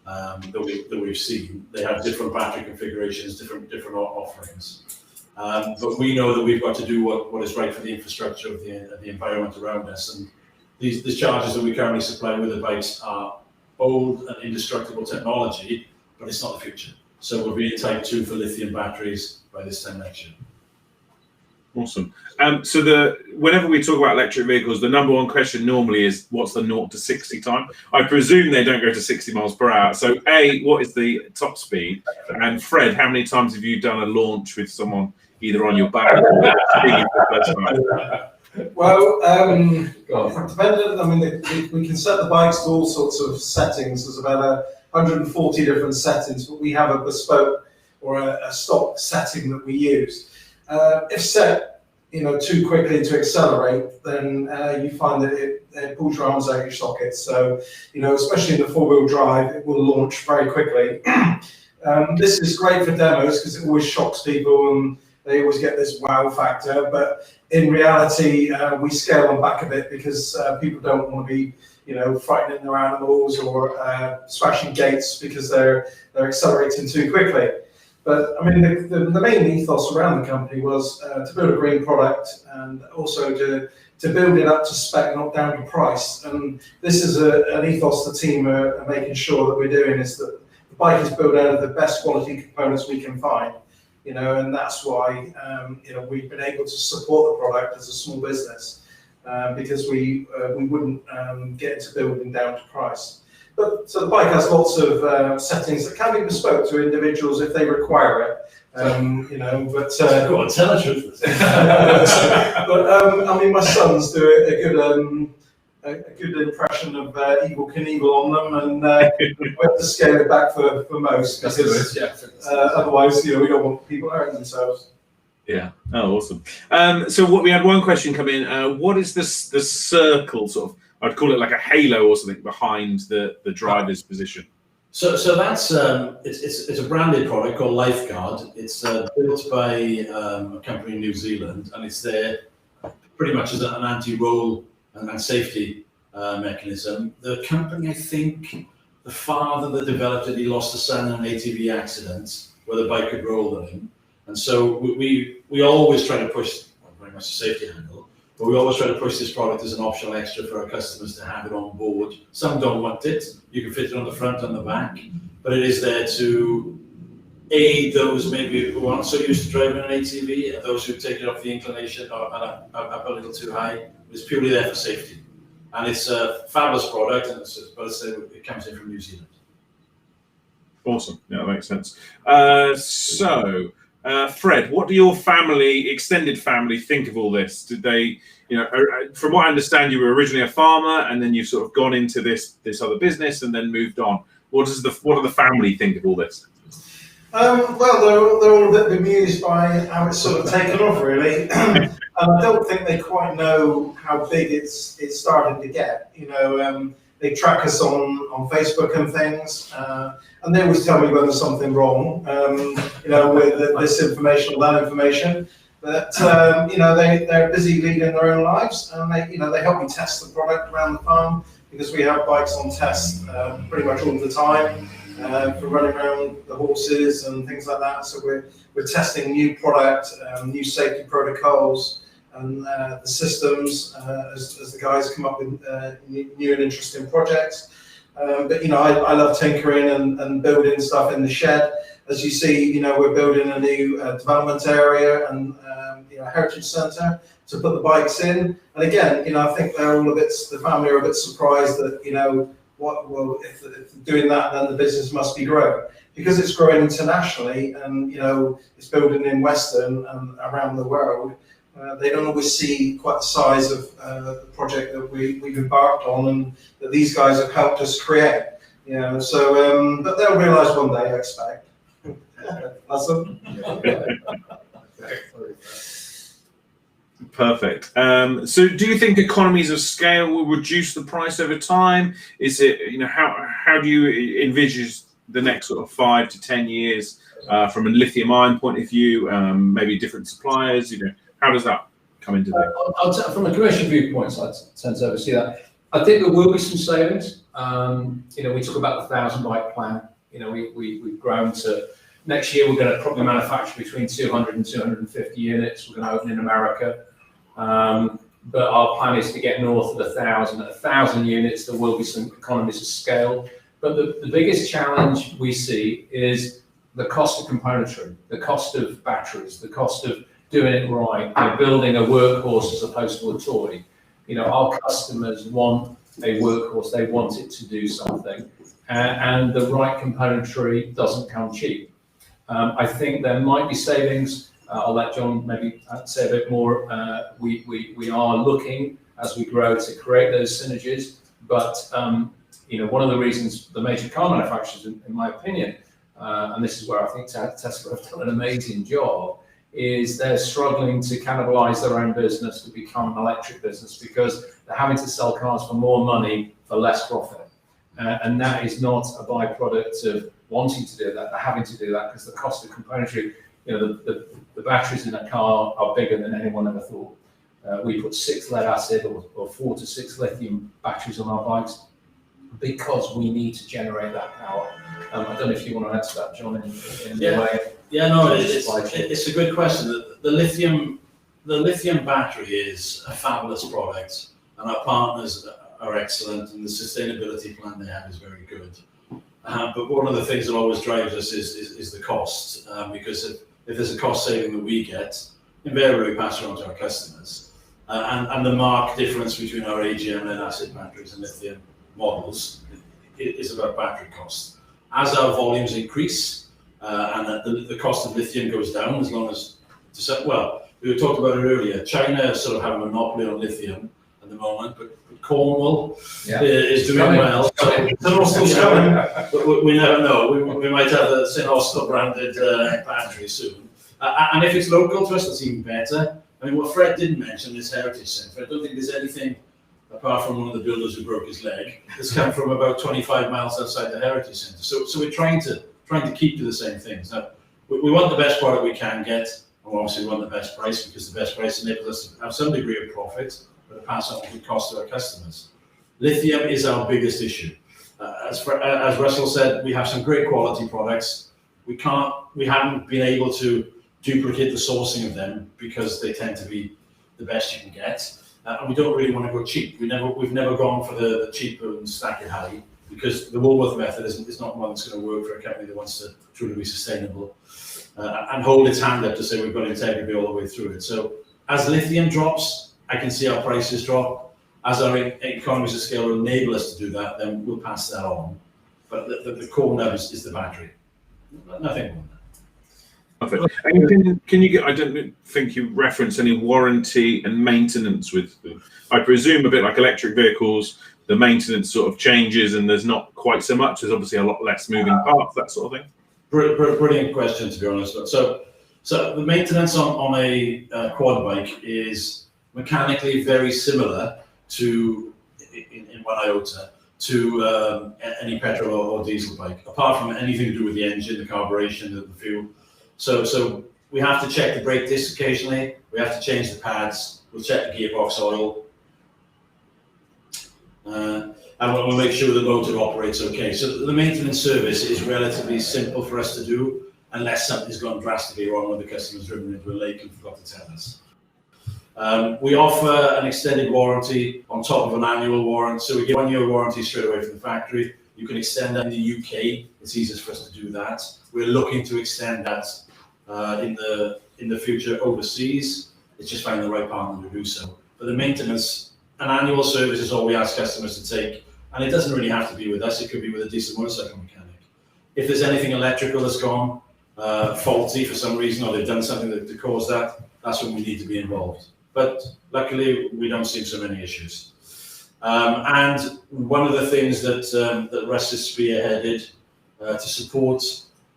that we've seen. They have different battery configurations, different offerings. But we know that we've got to do what is right for the infrastructure of the environment around us. And these chargers that we currently supply with the bikes are old and indestructible technology, but it's not the future. So we'll be in Type 2 for lithium batteries by this time next year. Awesome. So whenever we talk about electric vehicles, the number one question normally is, what's the 0 to 60 time? I presume they don't go to 60 miles per hour. So A, what is the top speed? And Fred, how many times have you done a launch with someone either on your back or speeding for the first time? Well, dependent. I mean, we can set the bikes to all sorts of settings. There's about 140 different settings, but we have a bespoke or a stock setting that we use. If set, too quickly to accelerate, then you find that it pulls your arms out of your sockets. So, especially in the 4-wheel drive, it will launch very quickly. This is great for demos because it always shocks people and they always get this wow factor. But in reality, we scale them back a bit because people don't want to be, frightening their animals or smashing gates because they're accelerating too quickly. But I mean, the main ethos around the company was to build a green product and also to build it up to spec, not down to price. And this is an ethos the team are making sure that we're doing, is that the bike is built out of the best quality components we can find. And that's why we've been able to support the product as a small business because we wouldn't get into building down to price. So the bike has lots of settings that can be bespoke to individuals if they require it. But Go on, tell the truth. But I mean, my sons do a good impression of Evel Knievel on them, and we have to scale it back for most because otherwise, we don't want people hurting themselves. Yeah. Oh, awesome. So we had one question come in. What is the circle sort of? I'd call it like a halo or something behind the driver's position. So that's it's a branded product called Lifeguard. It's built by a company in New Zealand, and it's there pretty much as an anti-roll and safety mechanism. The company, I think, the the father that developed it, he lost a son in an ATV accident where the bike had rolled him. And so we always try to push, well, very much a safety angle, but we always try to push this product as an optional extra for our customers to have it on board. Some don't want it. You can fit it on the front and the back, but it is there to aid those maybe who aren't so used to driving an ATV, and those who take it up the inclination or up a little too high. It's purely there for safety. And it's a fabulous product, and it comes in from New Zealand. Awesome. Yeah, that makes sense. Fred, what do your extended family think of all this? Did they, from what I understand, you were originally a farmer, and then you've sort of gone into this other business and then moved on. What do the family think of all this? Well, they're all a bit bemused by how it's sort of taken off, really. And I don't think they quite know how big it's started to get. They track us on Facebook and things, and they always tell me when there's something wrong, with this information or that information. But they're busy leading their own lives, and they help me test the product around the farm, because we have bikes on test pretty much all the time. For running around the horses and things like that. So we're testing new product, new safety protocols, and the systems as the guys come up with new and interesting projects. But I love tinkering and building stuff in the shed. As you see, we're building a new development area and heritage centre to put the bikes in. And again, I think the family are a bit surprised that if doing that, then the business must be growing, because it's growing internationally, and it's building in Western and around the world. They don't always see quite the size of the project that we've embarked on, and that these guys have helped us create. But they'll realise one day, I expect. That's them. Perfect. So do you think economies of scale will reduce the price over time? Is it, how do you envisage the next sort of 5 to 10 years from a lithium ion point of view, maybe different suppliers, how does that come into that? From a commercial viewpoint, I tend to oversee that. I think there will be some savings. We talk about the 1,000 bike plan. We've grown to, next year we're going to probably manufacture between 200 and 250 units. We're going to open in America. But our plan is to get north of 1,000. At 1,000 units, there will be some economies of scale. But the biggest challenge we see is the cost of componentry, the cost of batteries, the cost of doing it right, building a workhorse as opposed to a toy. Our customers want a workhorse, they want it to do something, and the right componentry doesn't come cheap. I think there might be savings. I'll let John maybe say a bit more. We are looking as we grow to create those synergies, but one of the reasons the major car manufacturers, in my opinion, and this is where I think Tesla have done an amazing job, is they're struggling to cannibalize their own business to become an electric business, because they're having to sell cars for more money for less profit. And that is not a byproduct of wanting to do that. They're having to do that because the cost of componentry, the batteries in a car are bigger than anyone ever thought. We put 6 lead acid or 4 to 6 lithium batteries on our bikes because we need to generate that power. I don't know if you want to answer that, John, in the way. Yeah, no, it's a good question. The lithium battery is a fabulous product, and our partners are excellent, and the sustainability plan they have is very good. But one of the things that always drives us is the cost, because if there's a cost saving that we get, invariably we pass it on to our customers. And the marked difference between our AGM lead acid batteries and lithium models is about battery cost. As our volumes increase, and the cost of lithium goes down, as long as, we talked about it earlier, China sort of have a monopoly on lithium at the moment, but Cornwall is doing well. But we never know. We might have a St. Austell branded battery soon. And if it's local to us, that's even better. I mean, what Fred didn't mention is Heritage Centre. I don't think there's anything, apart from one of the builders who broke his leg, that's come from about 25 miles outside the Heritage Centre. So we're trying to keep to the same things. Now, we want the best product we can get, and obviously we want the best price, because the best price enables us to have some degree of profit, but to pass on the cost to our customers. Lithium is our biggest issue. As Russell said, we have some great quality products. We haven't been able to duplicate the sourcing of them because they tend to be the best you can get. And we don't really want to go cheap. We've never gone for the cheap and stack it high, because the Woolworth method is not one that's going to work for a company that wants to truly be sustainable and hold its hand up to say we've got integrity all the way through it. So as lithium drops, I can see our prices drop. As our economies of scale will enable us to do that, then we'll pass that on. But the core nub is the battery. Nothing more than that. Perfect. And can you get, I don't think you reference any warranty and maintenance with them. I presume a bit like electric vehicles, the maintenance sort of changes and there's not quite so much. There's obviously a lot less moving parts, that sort of thing. Brilliant question, to be honest. So the maintenance on a quad bike is mechanically very similar to, in one iota, to any petrol or diesel bike, apart from anything to do with the engine, the carburation, the fuel. So we have to check the brake disc occasionally. We have to change the pads. We'll check the gearbox oil. And we'll make sure the motor operates okay. So the maintenance service is relatively simple for us to do, unless something's gone drastically wrong when the customer's driven into a lake and forgot to tell us. We offer an extended warranty on top of an annual warranty. So we get 1 year warranty straight away from the factory. You can extend that in the UK. It's easiest for us to do that. We're looking to extend that in the future overseas. It's just finding the right partner to do so. But the maintenance, an annual service is all we ask customers to take. And it doesn't really have to be with us. It could be with a diesel motorcycle mechanic. If there's anything electrical that's gone faulty for some reason, or they've done something to cause that, that's when we need to be involved. But luckily, we don't see so many issues. And one of the things that Russ has spearheaded to support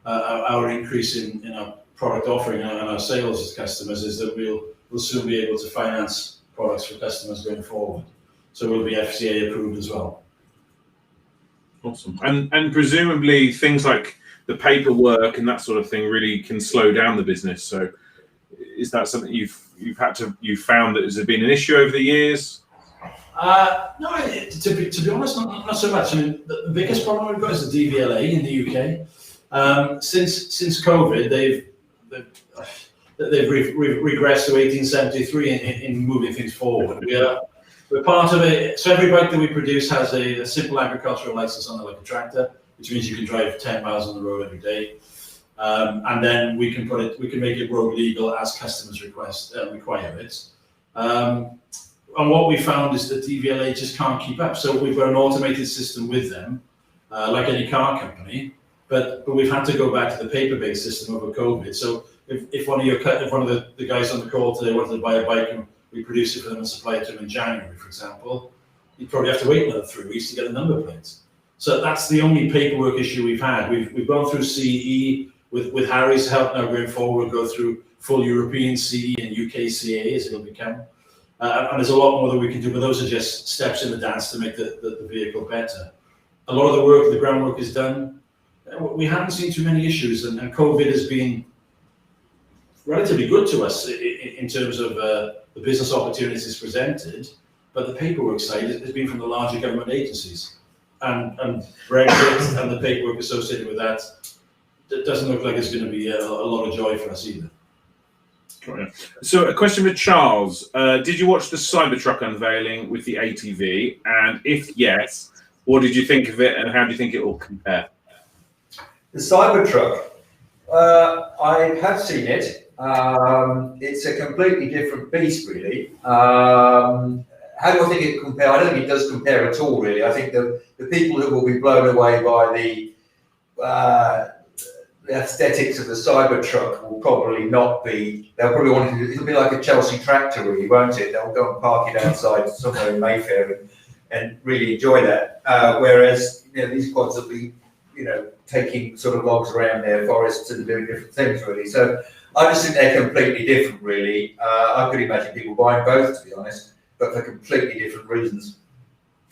our increase in our product offering and our sales to customers is that we'll soon be able to finance products for customers going forward. So we'll be FCA approved as well. Awesome. And presumably things like the paperwork and that sort of thing really can slow down the business. So is that something you've found that has been an issue over the years? No, to be honest, not so much. I mean, the biggest problem we've got is the DVLA in the UK. Since COVID, they've regressed to 1873 in moving things forward. We're part of it. So every bike that we produce has a simple agricultural license on it, like a tractor, which means you can drive 10 miles on the road every day. And then we can make it road legal as customers require it. And what we found is that DVLA just can't keep up. So we've got an automated system with them, like any car company, but we've had to go back to the paper-based system over COVID. So if one of the guys on the call today wanted to buy a bike and we produce it for them and supply it to them in January, for example, you'd probably have to wait another 3 weeks to get the number plates. So that's the only paperwork issue we've had. We've gone through CE with Harry's help. Now going forward, we'll go through full European CE and UK CA as it'll become. And there's a lot more that we can do, but those are just steps in the dance to make the vehicle better. A lot of the work, the groundwork is done. We haven't seen too many issues, and COVID has been relatively good to us in terms of the business opportunities presented, but the paperwork side has been from the larger government agencies. And Brexit and the paperwork associated with that, it doesn't look like it's going to be a lot of joy for us either. So a question for Charles. Did you watch the Cybertruck unveiling with the ATV? And if yes, what did you think of it and how do you think it will compare? The Cybertruck, I have seen it. It's a completely different beast, really. How do I think it compares? I don't think it does compare at all, really. I think the people who will be blown away by the aesthetics of the Cybertruck will probably not be. They'll probably want to. It'll be like a Chelsea tractor, really, won't it? They'll go and park it outside somewhere in Mayfair and really enjoy that. Whereas these quads will be, taking sort of logs around their forests and doing different things, really. So I just think they're completely different, really. I could imagine people buying both, to be honest, but for completely different reasons.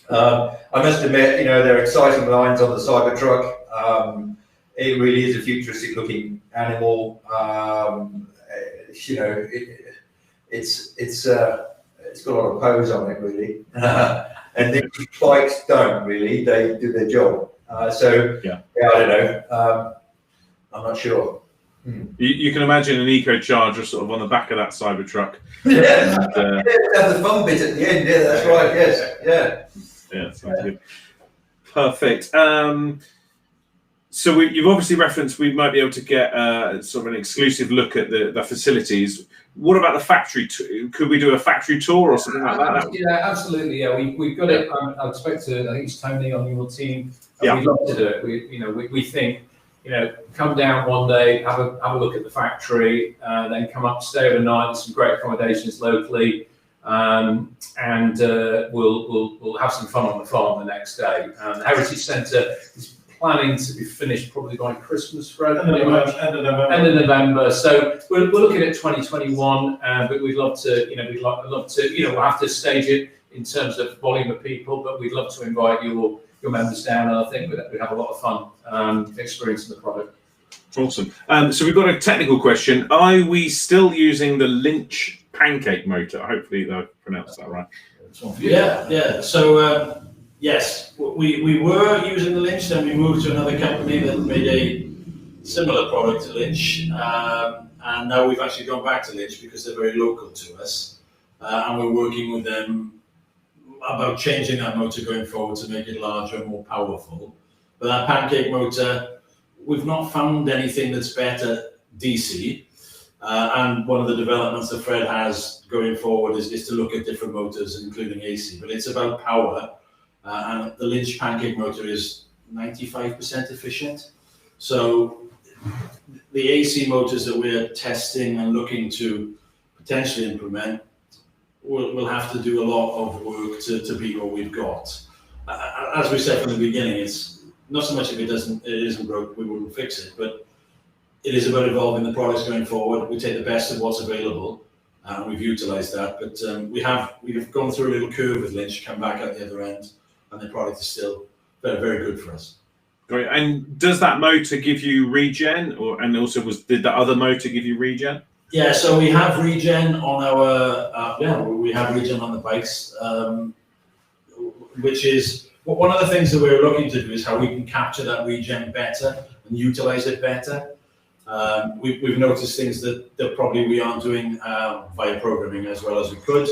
I must admit, there are exciting lines on the Cybertruck. It really is a futuristic-looking animal. It's got a lot of pose on it, really. And these bikes don't really, they do their job. Yeah, I don't know. I'm not sure. You can imagine an eco-charger sort of on the back of that Cybertruck. Yeah, that's the fun bit at the end. Yeah, that's right. Yes, yeah, sounds good. Perfect. So you've obviously referenced we might be able to get sort of an exclusive look at the facilities. What about the factory? Could we do a factory tour or something like that? Yeah, absolutely. Yeah, we've got it. I expect to. I think it's Tony on your team. Yeah. We'd love to do it. We think, come down one day, have a look at the factory, then come up, stay overnight. There's some great accommodations locally, and we'll have some fun on the farm the next day. The Heritage Centre is planning to be finished probably by Christmas, Fred. End of November. So we're looking at 2021, but we'd love to. We'll have to stage it in terms of volume of people, but we'd love to invite your members down, and I think we'd have a lot of fun experiencing the product. Awesome. So we've got a technical question. Are we still using the Lynch pancake motor? Hopefully I pronounced that right. Yeah. So yes, we were using the Lynch, then we moved to another company that made a similar product to Lynch, and now we've actually gone back to Lynch because they're very local to us, and we're working with them about changing that motor going forward to make it larger and more powerful. But that pancake motor, we've not found anything that's better DC. And one of the developments that Fred has going forward is to look at different motors, including AC. But it's about power. And the Lynch pancake motor is 95% efficient. So the AC motors that we're testing and looking to potentially implement, we'll have to do a lot of work to beat what we've got. As we said from the beginning, it's not so much if it isn't broke, we wouldn't fix it, but it is about evolving the products going forward. We take the best of what's available, and we've utilised that. But we've gone through a little curve with Lynch, come back out the other end, and the product is still very, very good for us. Great. And does that motor give you regen, did the other motor give you regen? Yeah, so we have regen on we have regen on the bikes, which is one of the things that we're looking to do is how we can capture that regen better and utilize it better. We've noticed things that probably we aren't doing via programming as well as we could,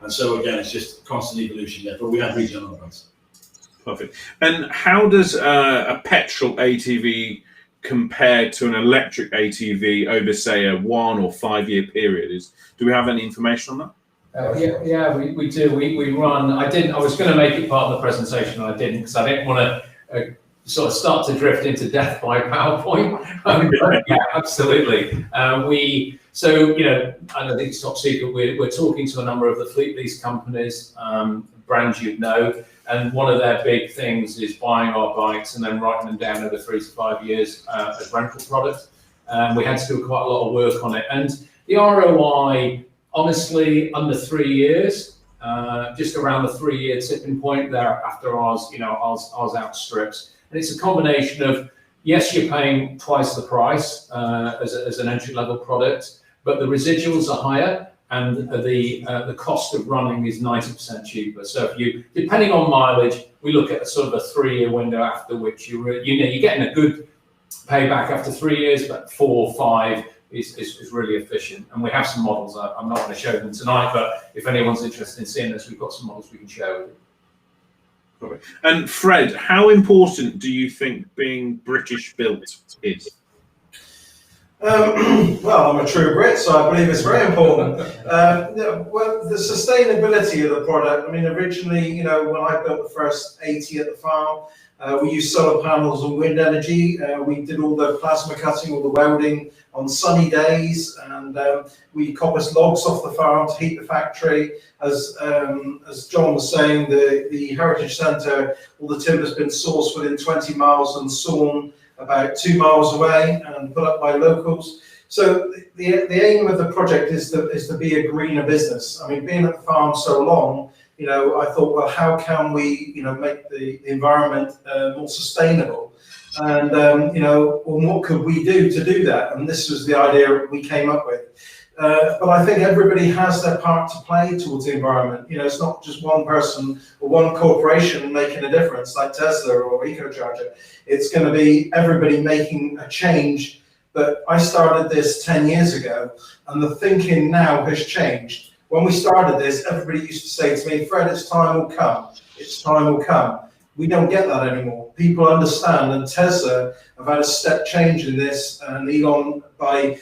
and so again, it's just constant evolution there. But we have regen on the bikes. Perfect. And how does a petrol ATV compared to an electric ATV over, say, a 1 or 5 year period? Do we have any information on that? We do. We run. I was going to make it part of the presentation, and I didn't because I didn't want to sort of start to drift into death by PowerPoint. Yeah, absolutely. I don't think it's top secret. We're talking to a number of the fleet lease companies, brands you'd know. And one of their big things is buying our bikes and then writing them down over 3 to 5 years as rental products. We had to do quite a lot of work on it. And the ROI, honestly, under 3 years, just around the 3 year tipping point there after ours outstrips. And it's a combination of, yes, you're paying twice the price as an entry level product, but the residuals are higher. And the cost of running is 90% cheaper. So if you, depending on mileage, we look at a sort of a 3 year window after which you're getting a good payback after 3 years, but 4 or 5 is really efficient. And we have some models. I'm not going to show them tonight, but if anyone's interested in seeing this, we've got some models we can share with you. And Fred, how important do you think being British built is? Well, I'm a true Brit, so I believe it's very important. Well, the sustainability of the product. I mean, originally, when I built the first 80 at the farm, we used solar panels and wind energy. We did all the plasma cutting, all the welding on sunny days, and we coppiced logs off the farm to heat the factory. As John was saying, the Heritage Centre, all the timber's been sourced within 20 miles and sawn about 2 miles away and put up by locals. So the aim of the project is to be a greener business. I mean, being at the farm so long, I thought, well, how can we, make the environment more sustainable? And, what could we do to do that? And this was the idea we came up with. But I think everybody has their part to play towards the environment. You know, it's not just one person or one corporation making a difference like Tesla or EcoCharger. It's going to be everybody making a change. But I started this 10 years ago, and the thinking now has changed. When we started this, everybody used to say to me, Fred, its time will come. Its time will come. We don't get that anymore. People understand, and Tesla have had a step change in this, and Elon, by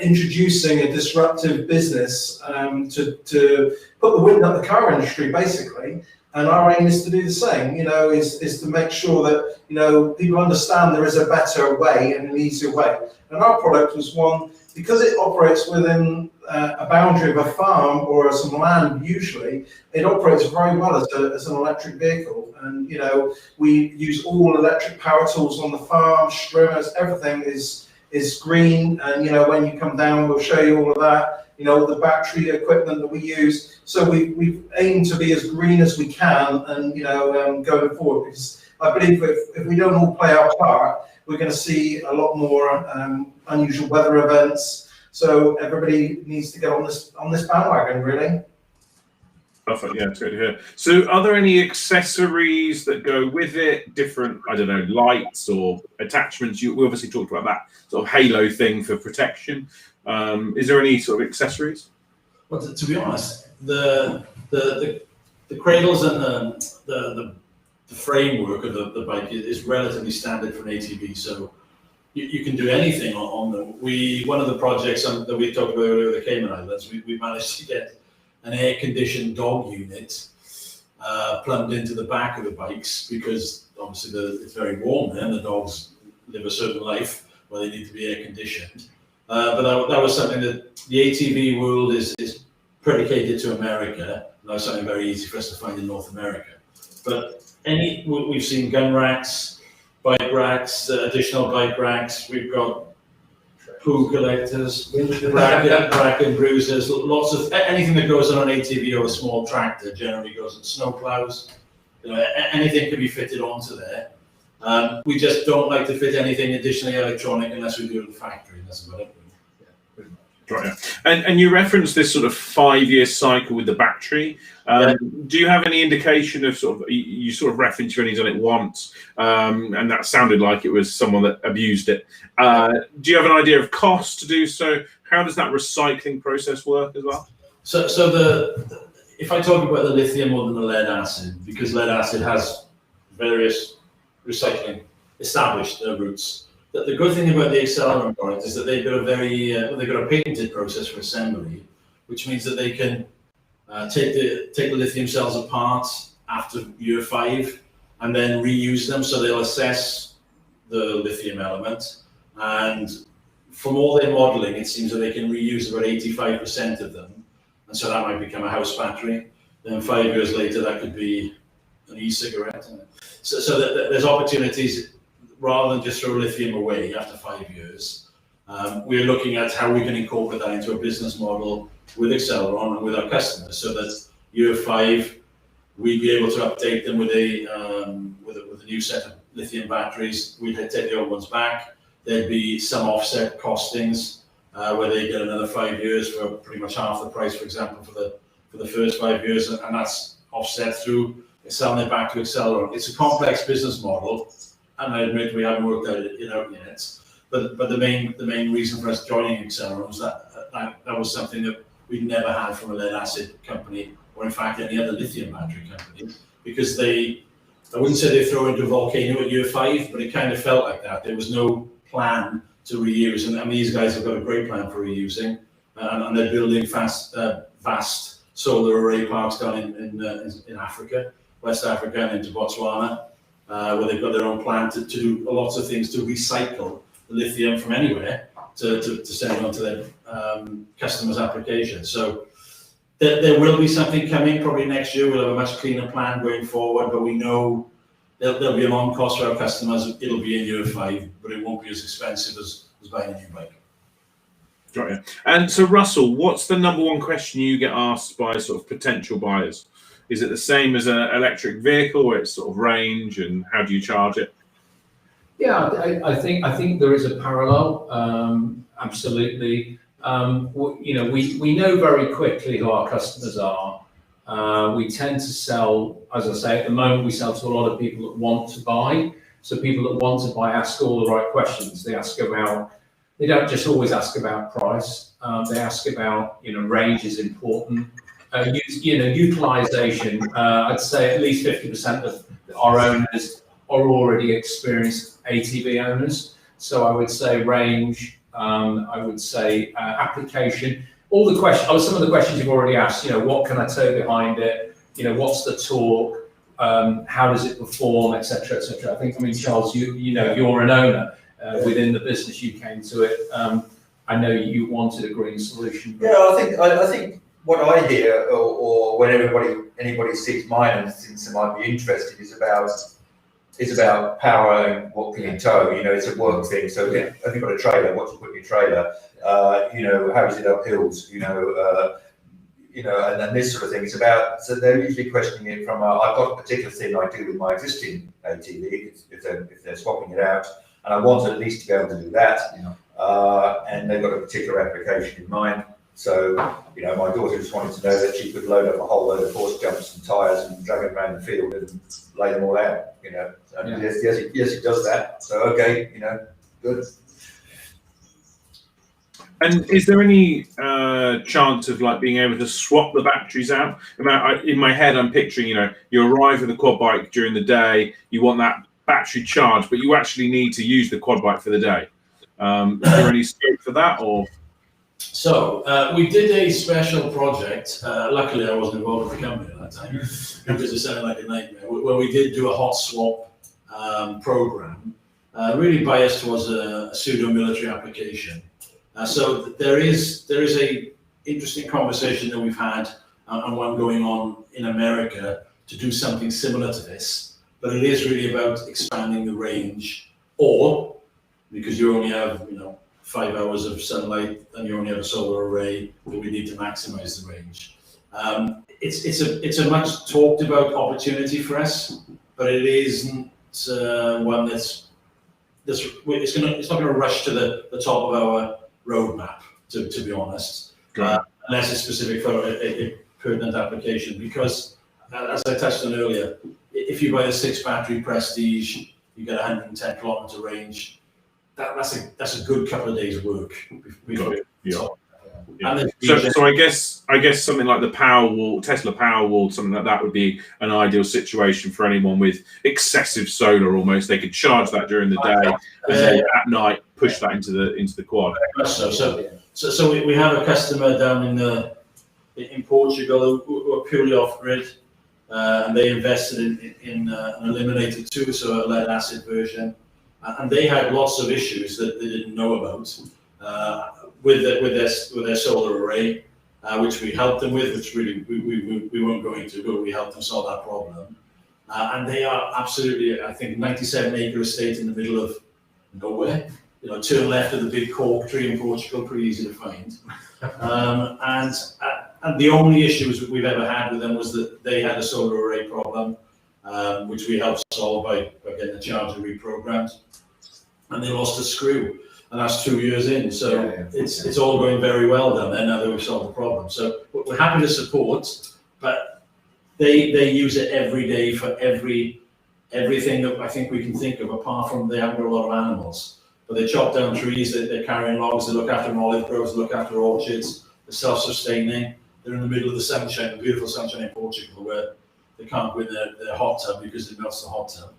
introducing a disruptive business to put the wind up the car industry, basically. And our aim is to do the same, you know, is to make sure that, you know, people understand there is a better way and an easier way. And our product was one, because it operates within a boundary of a farm or some land, usually, it operates very well as an electric vehicle. And, you know, we use all electric power tools on the farm, trimmers, everything is green. And, you know, when you come down, we'll show you all of that, you know, the battery equipment that we use. So we aim to be as green as we can, and, you know, going forward, because I believe if we don't all play our part, we're going to see a lot more unusual weather events. So everybody needs to get on this bandwagon, really. Perfect. Yeah, it's good to hear. So, are there any accessories that go with it? Different, I don't know, lights or attachments? We obviously talked about that sort of halo thing for protection. Is there any sort of accessories? Well, to be honest, the cradles and the framework of the bike is relatively standard for an ATV, so you can do anything on them. One of the projects that we talked about earlier, the Cayman Islands, we managed to get an air-conditioned dog unit plumbed into the back of the bikes, because obviously it's very warm there and the dogs live a certain life where they need to be air-conditioned. But that was something that the ATV world is predicated to America. That was something very easy for us to find in North America. But we've seen gun racks, bike racks, additional bike racks. We've got poo collectors, rack and bruisers, lots of anything that goes on an ATV or a small tractor generally goes in snow plows. You know, anything can be fitted onto there. We just don't like to fit anything additionally electronic unless we do it at the factory. That's about it. Right. And you referenced this sort of 5-year cycle with the battery. Do you have any indication of sort of, you sort of referenced you've only done it once, and that sounded like it was someone that abused it. Do you have an idea of cost to do so? How does that recycling process work as well? So if I talk about the lithium more than the lead acid, because lead acid has various recycling established routes. The good thing about the Accelerant product is that they've got they've got a patented process for assembly, which means that they can take the lithium cells apart after year 5 and then reuse them. So they'll assess the lithium element, and from all their modeling, it seems that they can reuse about 85% of them, and so that might become a house battery. Then 5 years later, that could be an e-cigarette. So there's opportunities. Rather than just throw lithium away after 5 years, we're looking at how we can incorporate that into a business model with Accelerant and with our customers, so that year 5 we'd be able to update them with a new set of lithium batteries. We'd take the old ones back. There'd be some offset costings where they get another 5 years for pretty much half the price, for example, for the first 5 years, and that's offset through selling it back to Accelerant. It's a complex business model. And I admit we haven't worked it out yet, but the main reason for us joining Accelerant was that was something that we'd never had from a lead acid company, or in fact any other lithium battery company, because I wouldn't say they throw into a volcano at year 5, but it kind of felt like that. There was no plan to reuse, and these guys have got a great plan for reusing, and they're building vast solar array parks down in Africa, West Africa, and into Botswana. Where they've got their own plan to do lots of things to recycle the lithium from anywhere to send it onto their customers' applications. So there will be something coming probably next year. We'll have a much cleaner plan going forward, but we know there'll be a long cost for our customers. It'll be in year 5, but it won't be as expensive as buying a new bike. Got you. And so, Russell, what's the number one question you get asked by sort of potential buyers? Is it the same as an electric vehicle, where it's sort of range, and how do you charge it? Yeah, I think there is a parallel, absolutely. we know very quickly who our customers are. We tend to sell, as I say, at the moment, we sell to a lot of people that want to buy. So people that want to buy ask all the right questions. They don't just always ask about price. They ask about, range is important. Utilization. I'd say at least 50% of our owners are already experienced ATV owners. So I would say range. I would say application. All the questions. Some of the questions you've already asked. What can I tow behind it? What's the torque? How does it perform, etc., etc. I mean, Charles, you're an owner within the business. You came to it. I know you wanted a green solution. Yeah, I think what I hear, or when anybody sees mine and thinks they might be interested, is about power and what can you tow. It's a work thing. So have you got a trailer? What do you put in your trailer? How is it up hills? And then this sort of thing. It's about, so they're usually questioning it from, I've got a particular thing I do with my existing ATV, if they're swapping it out, and I want at least to be able to do that. And they've got a particular application in mind. So, my daughter just wanted to know that she could load up a whole load of horse jumps and tyres and drag them around the field and lay them all out, And yes, it does that. So, okay, good. And is there any chance of being able to swap the batteries out? In my head, I'm picturing, you arrive with a quad bike during the day, you want that battery charged, but you actually need to use the quad bike for the day. Is there any scope for that, or? So we did a special project. Luckily, I wasn't involved with the company at that time because it sounded like a nightmare. Where we did do a hot swap program, really biased towards a pseudo-military application. So there is a interesting conversation that we've had and one going on in America to do something similar to this, but it is really about expanding the range, or because you only have 5 hours of sunlight and you only have a solar array, that we need to maximize the range. It's a much talked about opportunity for us, but it isn't one it's not going to rush to the top of our roadmap, to be honest, unless it's specific for a pertinent application. Because as I touched on earlier, if you buy a 6 battery Prestige, you get 110 kilometer range. That's a good couple of days work. So I guess something like the Tesla Powerwall, something like that would be an ideal situation for anyone with excessive solar. Almost, they could charge that during the day, and then at night push that into the quad. So we have a customer down in Portugal who are purely off grid, and they invested in an eliminator too, so a lead acid version. And they had lots of issues that they didn't know about with their solar array, which we helped them with, which really we weren't going to, but we helped them solve that problem. And they are absolutely, I think, 97-acre estate in the middle of nowhere. Turn left of the big cork tree in Portugal, pretty easy to find. And the only issues we've ever had with them was that they had a solar array problem, which we helped solve by getting the charger reprogrammed. And they lost a screw, and that's 2 years in. So it's all going very well down there now that we've solved the problem. So we're happy to support, but they use it every day for everything that I think we can think of, apart from they haven't got a lot of animals. But they chop down trees, they're carrying logs, they look after olive groves, they look after orchards, they're self-sustaining. They're in the middle of the sunshine, the beautiful sunshine in Portugal, where they can't go in their hot tub because it melts the hot tub.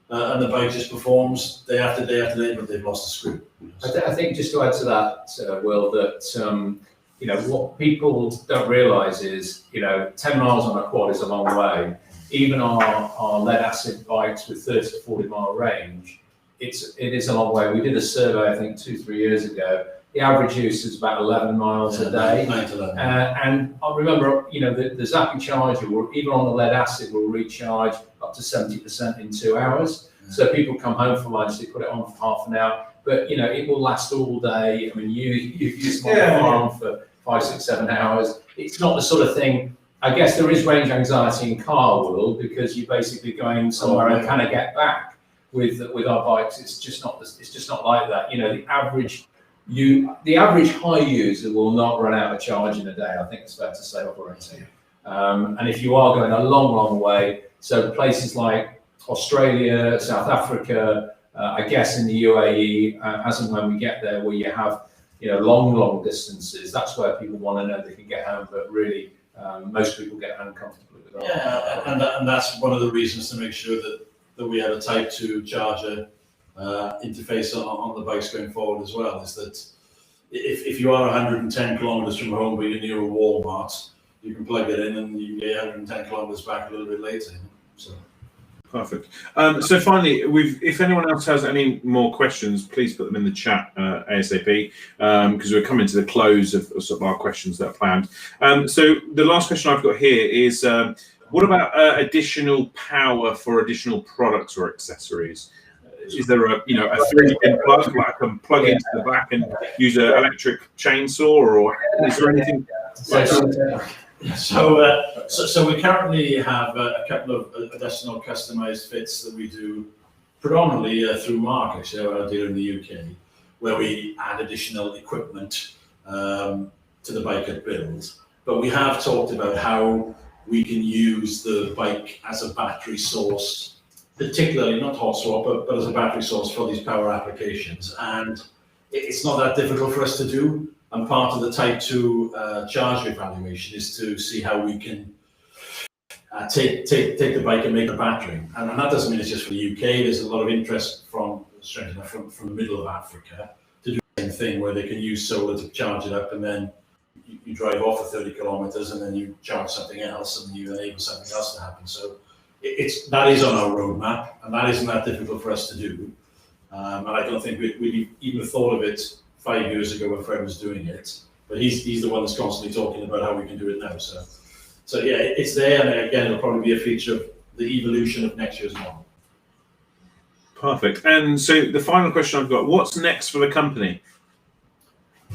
And the bike just performs day after day after day, but they've lost a screw. I think just to add to that, Will, that what people don't realise is 10 miles on a quad is a long way. Even our lead acid bikes with 30 to 40 mile range, it is a long way. We did a survey, I think 2-3 years ago. The average use is about 11 miles a day. 9 to 11. And I remember, the zapping charger, even on the lead acid, will recharge up to 70% in 2 hours. So people come home from lunch, they put it on for half an hour, but it will last all day. I mean, you've used my farm for 5, 6, 7 hours. It's not the sort of thing. I guess there is range anxiety in car world because you're basically going somewhere and kind of get back. With our bikes, it's just not like that. The average the average high user will not run out of charge in a day. I think it's fair to say, operating. And if you are going a long way, so places like Australia, South Africa, I guess in the UAE, as and when we get there, where you have long distances, that's where people want to know they can get home. But really, most people get home comfortably with that. Yeah, and that's one of the reasons to make sure that we have a Type 2 charger interface on the bikes going forward as well. Is that if you are 110 kilometers from home, but you're near a Walmart, you can plug it in and you can get 110 kilometers back a little bit later. So. Perfect. So finally, if anyone else has any more questions, please put them in the chat ASAP, because we're coming to the close of sort of our questions that are planned. So the last question I've got here is, what about additional power for additional products or accessories? Is there a 3-pin plug like I can plug into the back and use an electric chainsaw, or is there anything? So we currently have a couple of additional customized fits that we do predominantly through Market, our dealer in the UK, where we add additional equipment to the bike at build. But we have talked about how we can use the bike as a battery source, particularly not hot swap, but as a battery source for these power applications. And it's not that difficult for us to do. And part of the Type 2 charge evaluation is to see how we can take the bike and make a battery. And that doesn't mean it's just for the UK. There's a lot of interest from the middle of Africa to do the same thing, where they can use solar to charge it up, and then you drive off for 30 kilometers and then you charge something else and you enable something else to happen. So that is on our roadmap, and that isn't that difficult for us to do. And I don't think we even thought of it 5 years ago when Fred was doing it, but he's the one that's constantly talking about how we can do it now. So yeah, it's there, and again, it'll probably be a feature of the evolution of next year's model. Perfect. And so the final question I've got: what's next for the company?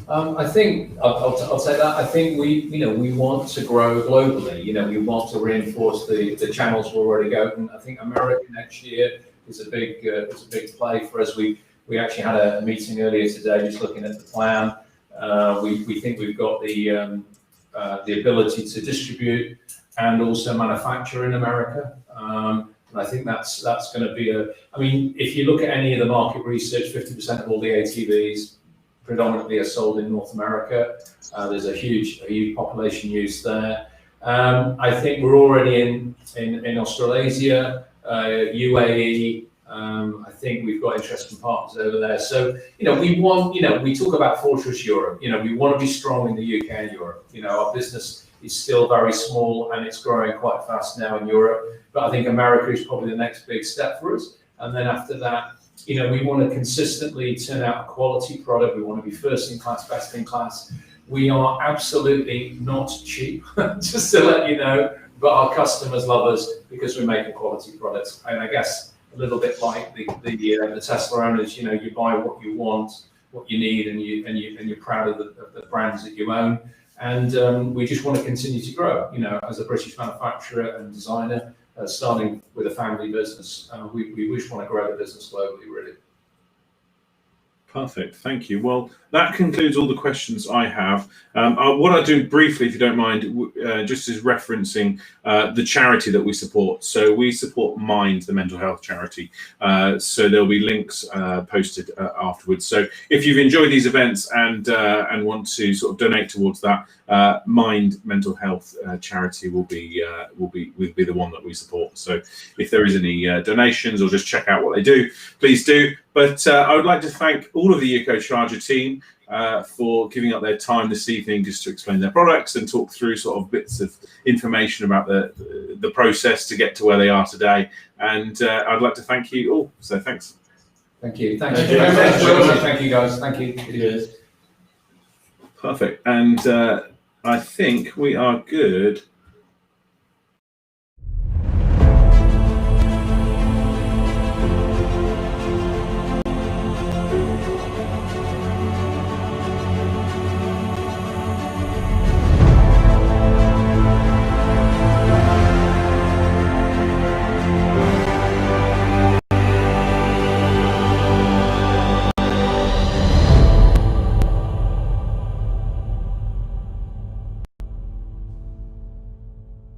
I think I'll say that. I think we want to grow globally. We want to reinforce the channels we're already going. I think America next year is a big play for us. We actually had a meeting earlier today, just looking at the plan. We think we've got the ability to distribute and also manufacture in America. And I think that's going to be if you look at any of the market research, 50% of all the ATVs predominantly are sold in North America. There's a huge population use there. I think we're already in Australasia, UAE. I think we've got interesting partners over there. So, we talk about Fortress Europe. We want to be strong in the UK and Europe. Our business is still very small and it's growing quite fast now in Europe. But I think America is probably the next big step for us. And then after that, we want to consistently turn out a quality product. We want to be first in class, best in class. We are absolutely not cheap, just to let you know, but our customers love us because we make a quality product. And I guess a little bit like the Tesla owners, you buy what you want, what you need, and you're proud of the brands that you own. And we just want to continue to grow. As a British manufacturer and designer, starting with a family business, we just want to grow the business globally, really. Perfect, thank you. Well, that concludes all the questions I have. What I'll do briefly, if you don't mind, just is referencing the charity that we support. So we support Mind, the mental health charity. So there'll be links posted afterwards. So if you've enjoyed these events and want to sort of donate towards that, Mind mental health charity will be the one that we support. So if there is any donations or just check out what they do, please do. But I would like to thank all of the EcoCharger team for giving up their time this evening just to explain their products and talk through sort of bits of information about the process to get to where they are today. And I'd like to thank you all. So thanks. Thank you. Thank you very much. Thank you, guys. Thank you. Perfect. And I think we are good